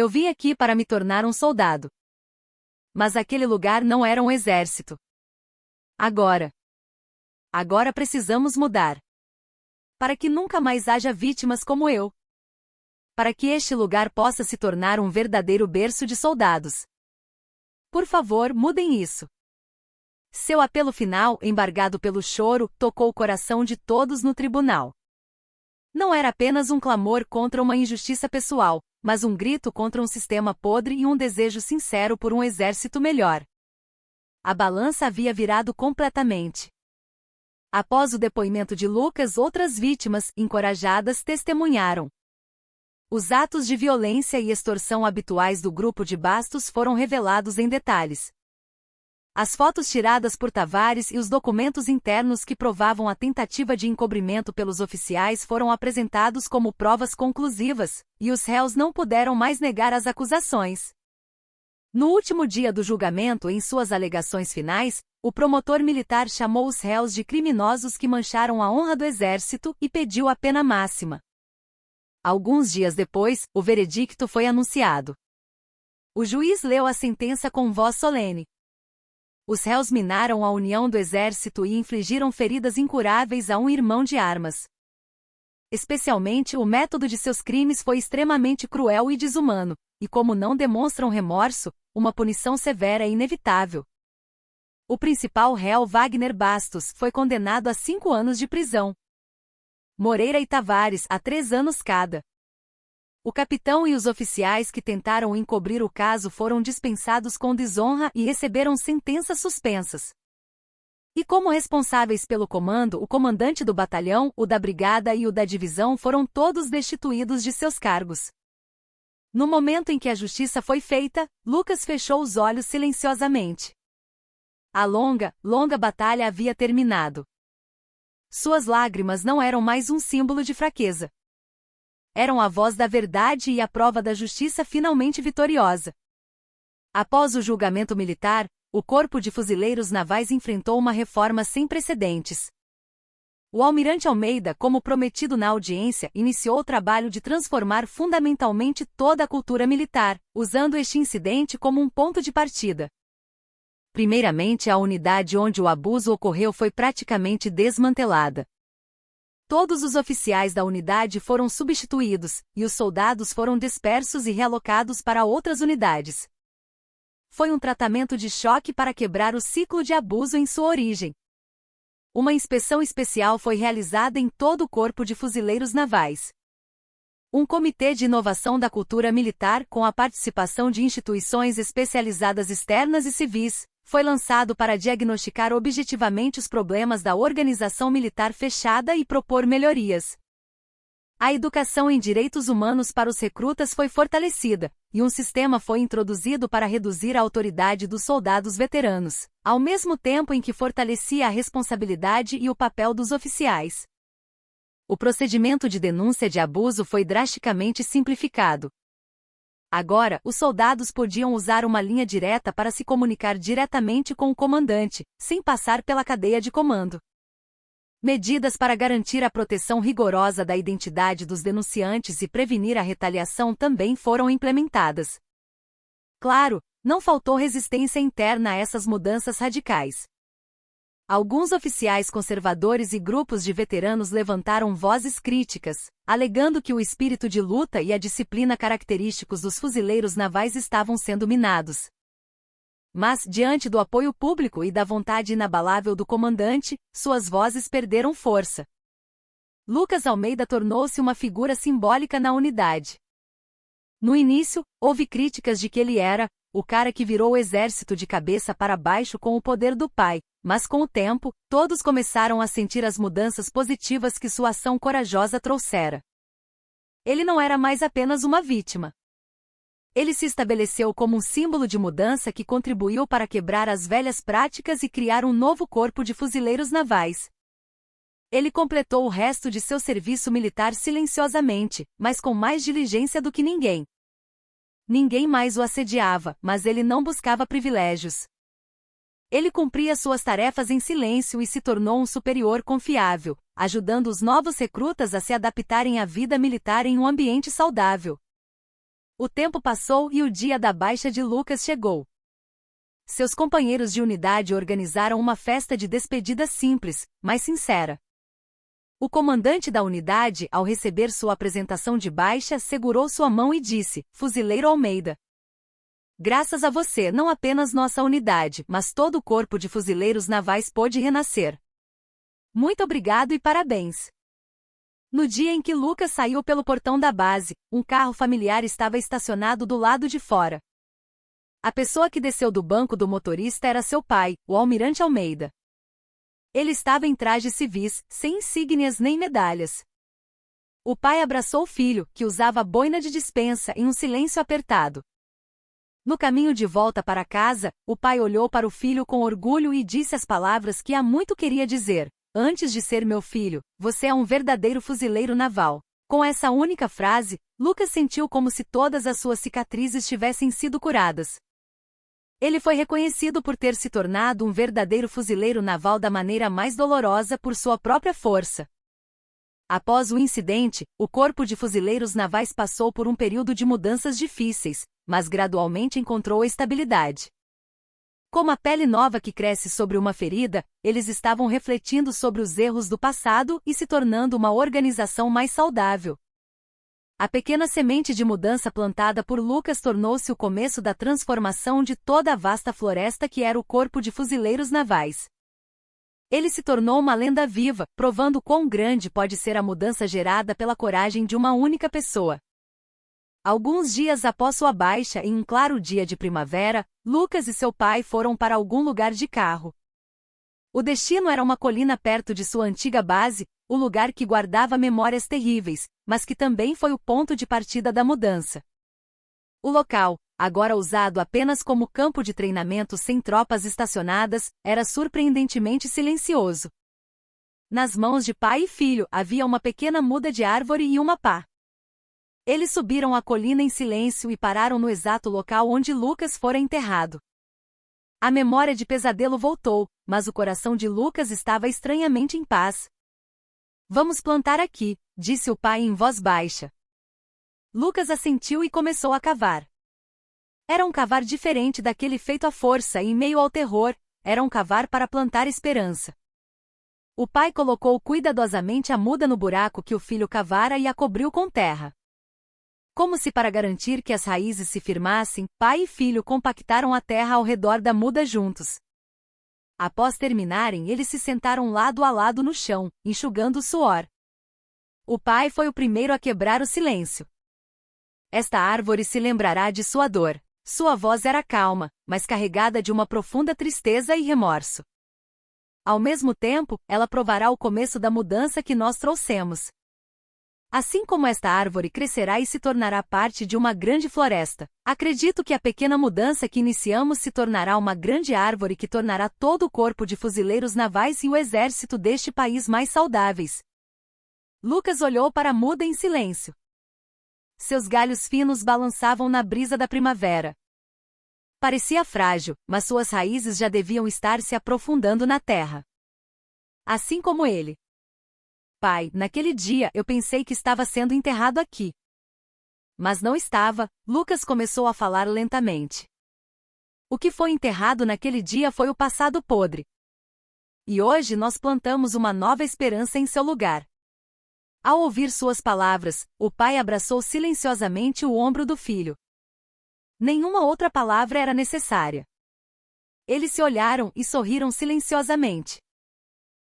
vim aqui para me tornar um soldado. Mas aquele lugar não era um exército. Agora precisamos mudar. Para que nunca mais haja vítimas como eu. Para que este lugar possa se tornar um verdadeiro berço de soldados. Por favor, mudem isso. Seu apelo final, embargado pelo choro, tocou o coração de todos no tribunal. Não era apenas um clamor contra uma injustiça pessoal, mas um grito contra um sistema podre e um desejo sincero por um exército melhor. A balança havia virado completamente. Após o depoimento de Lucas, outras vítimas, encorajadas, testemunharam. Os atos de violência e extorsão habituais do grupo de Bastos foram revelados em detalhes. As fotos tiradas por Tavares e os documentos internos que provavam a tentativa de encobrimento pelos oficiais foram apresentados como provas conclusivas, e os réus não puderam mais negar as acusações. No último dia do julgamento, em suas alegações finais, o promotor militar chamou os réus de criminosos que mancharam a honra do exército e pediu a pena máxima. Alguns dias depois, o veredicto foi anunciado. O juiz leu a sentença com voz solene. Os réus minaram a união do exército e infligiram feridas incuráveis a um irmão de armas. Especialmente, o método de seus crimes foi extremamente cruel e desumano, e como não demonstram remorso, uma punição severa é inevitável. O principal réu, Wagner Bastos, foi condenado a 5 anos de prisão. Moreira e Tavares, a 3 anos cada. O capitão e os oficiais que tentaram encobrir o caso foram dispensados com desonra e receberam sentenças suspensas. E como responsáveis pelo comando, o comandante do batalhão, o da brigada e o da divisão foram todos destituídos de seus cargos. No momento em que a justiça foi feita, Lucas fechou os olhos silenciosamente. A longa, longa batalha havia terminado. Suas lágrimas não eram mais um símbolo de fraqueza. Eram a voz da verdade e a prova da justiça finalmente vitoriosa. Após o julgamento militar, o Corpo de Fuzileiros Navais enfrentou uma reforma sem precedentes. O almirante Almeida, como prometido na audiência, iniciou o trabalho de transformar fundamentalmente toda a cultura militar, usando este incidente como um ponto de partida. Primeiramente, a unidade onde o abuso ocorreu foi praticamente desmantelada. Todos os oficiais da unidade foram substituídos, e os soldados foram dispersos e realocados para outras unidades. Foi um tratamento de choque para quebrar o ciclo de abuso em sua origem. Uma inspeção especial foi realizada em todo o Corpo de Fuzileiros Navais. Um comitê de inovação da cultura militar, com a participação de instituições especializadas externas e civis, foi lançado para diagnosticar objetivamente os problemas da organização militar fechada e propor melhorias. A educação em direitos humanos para os recrutas foi fortalecida, e um sistema foi introduzido para reduzir a autoridade dos soldados veteranos, ao mesmo tempo em que fortalecia a responsabilidade e o papel dos oficiais. O procedimento de denúncia de abuso foi drasticamente simplificado. Agora, os soldados podiam usar uma linha direta para se comunicar diretamente com o comandante, sem passar pela cadeia de comando. Medidas para garantir a proteção rigorosa da identidade dos denunciantes e prevenir a retaliação também foram implementadas. Claro, não faltou resistência interna a essas mudanças radicais. Alguns oficiais conservadores e grupos de veteranos levantaram vozes críticas, alegando que o espírito de luta e a disciplina característicos dos fuzileiros navais estavam sendo minados. Mas, diante do apoio público e da vontade inabalável do comandante, suas vozes perderam força. Lucas Almeida tornou-se uma figura simbólica na unidade. No início, houve críticas de que ele era o cara que virou o exército de cabeça para baixo com o poder do pai, mas com o tempo, todos começaram a sentir as mudanças positivas que sua ação corajosa trouxera. Ele não era mais apenas uma vítima. Ele se estabeleceu como um símbolo de mudança que contribuiu para quebrar as velhas práticas e criar um novo corpo de fuzileiros navais. Ele completou o resto de seu serviço militar silenciosamente, mas com mais diligência do que ninguém. Ninguém mais o assediava, mas ele não buscava privilégios. Ele cumpria suas tarefas em silêncio e se tornou um superior confiável, ajudando os novos recrutas a se adaptarem à vida militar em um ambiente saudável. O tempo passou e o dia da baixa de Lucas chegou. Seus companheiros de unidade organizaram uma festa de despedida simples, mas sincera. O comandante da unidade, ao receber sua apresentação de baixa, segurou sua mão e disse: "Fuzileiro Almeida, Graças a você, não apenas nossa unidade, mas todo o corpo de fuzileiros navais pôde renascer. Muito obrigado e parabéns. No dia em que Lucas saiu pelo portão da base, um carro familiar estava estacionado do lado de fora. A pessoa que desceu do banco do motorista era seu pai, o almirante Almeida. Ele estava em trajes civis, sem insígnias nem medalhas. O pai abraçou o filho, que usava boina de dispensa, em um silêncio apertado. No caminho de volta para casa, o pai olhou para o filho com orgulho e disse as palavras que há muito queria dizer: "Antes de ser meu filho, você é um verdadeiro fuzileiro naval." Com essa única frase, Lucas sentiu como se todas as suas cicatrizes tivessem sido curadas. Ele foi reconhecido por ter se tornado um verdadeiro fuzileiro naval da maneira mais dolorosa por sua própria força. Após o incidente, o Corpo de Fuzileiros Navais passou por um período de mudanças difíceis, mas gradualmente encontrou estabilidade. Como a pele nova que cresce sobre uma ferida, eles estavam refletindo sobre os erros do passado e se tornando uma organização mais saudável. A pequena semente de mudança plantada por Lucas tornou-se o começo da transformação de toda a vasta floresta que era o Corpo de Fuzileiros Navais. Ele se tornou uma lenda viva, provando quão grande pode ser a mudança gerada pela coragem de uma única pessoa. Alguns dias após sua baixa, em um claro dia de primavera, Lucas e seu pai foram para algum lugar de carro. O destino era uma colina perto de sua antiga base, o lugar que guardava memórias terríveis, mas que também foi o ponto de partida da mudança. O local, agora usado apenas como campo de treinamento sem tropas estacionadas, era surpreendentemente silencioso. Nas mãos de pai e filho havia uma pequena muda de árvore e uma pá. Eles subiram a colina em silêncio e pararam no exato local onde Lucas fora enterrado. A memória de pesadelo voltou, mas o coração de Lucas estava estranhamente em paz. "Vamos plantar aqui", disse o pai em voz baixa. Lucas assentiu e começou a cavar. Era um cavar diferente daquele feito à força e em meio ao terror, era um cavar para plantar esperança. O pai colocou cuidadosamente a muda no buraco que o filho cavara e a cobriu com terra. Como se para garantir que as raízes se firmassem, pai e filho compactaram a terra ao redor da muda juntos. Após terminarem, eles se sentaram lado a lado no chão, enxugando o suor. O pai foi o primeiro a quebrar o silêncio. "Esta árvore se lembrará de sua dor." Sua voz era calma, mas carregada de uma profunda tristeza e remorso. "Ao mesmo tempo, ela provará o começo da mudança que nós trouxemos. Assim como esta árvore crescerá e se tornará parte de uma grande floresta, acredito que a pequena mudança que iniciamos se tornará uma grande árvore que tornará todo o corpo de fuzileiros navais e o exército deste país mais saudáveis." Lucas olhou para a muda em silêncio. Seus galhos finos balançavam na brisa da primavera. Parecia frágil, mas suas raízes já deviam estar se aprofundando na terra. Assim como ele. "Pai, naquele dia eu pensei que estava sendo enterrado aqui." Mas não estava, Lucas começou a falar lentamente. "O que foi enterrado naquele dia foi o passado podre. E hoje nós plantamos uma nova esperança em seu lugar." Ao ouvir suas palavras, o pai abraçou silenciosamente o ombro do filho. Nenhuma outra palavra era necessária. Eles se olharam e sorriram silenciosamente.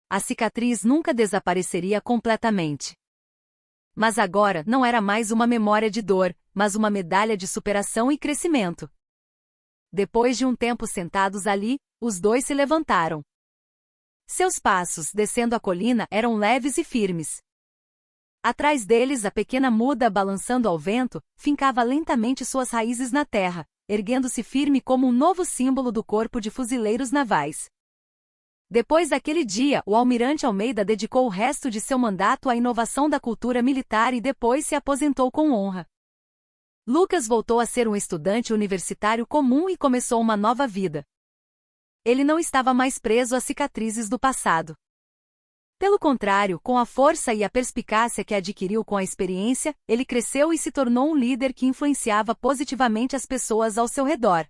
A cicatriz nunca desapareceria completamente. Mas agora não era mais uma memória de dor, mas uma medalha de superação e crescimento. Depois de um tempo sentados ali, os dois se levantaram. Seus passos, descendo a colina, eram leves e firmes. Atrás deles, a pequena muda, balançando ao vento, fincava lentamente suas raízes na terra, erguendo-se firme como um novo símbolo do Corpo de Fuzileiros Navais. Depois daquele dia, o almirante Almeida dedicou o resto de seu mandato à inovação da cultura militar e depois se aposentou com honra. Lucas voltou a ser um estudante universitário comum e começou uma nova vida. Ele não estava mais preso às cicatrizes do passado. Pelo contrário, com a força e a perspicácia que adquiriu com a experiência, ele cresceu e se tornou um líder que influenciava positivamente as pessoas ao seu redor.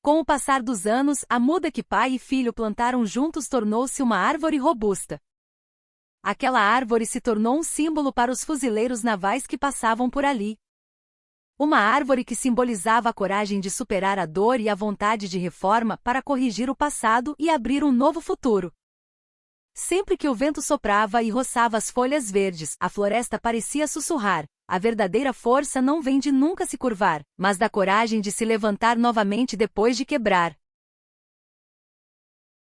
Com o passar dos anos, a muda que pai e filho plantaram juntos tornou-se uma árvore robusta. Aquela árvore se tornou um símbolo para os fuzileiros navais que passavam por ali. Uma árvore que simbolizava a coragem de superar a dor e a vontade de reforma para corrigir o passado e abrir um novo futuro. Sempre que o vento soprava e roçava as folhas verdes, a floresta parecia sussurrar: a verdadeira força não vem de nunca se curvar, mas da coragem de se levantar novamente depois de quebrar.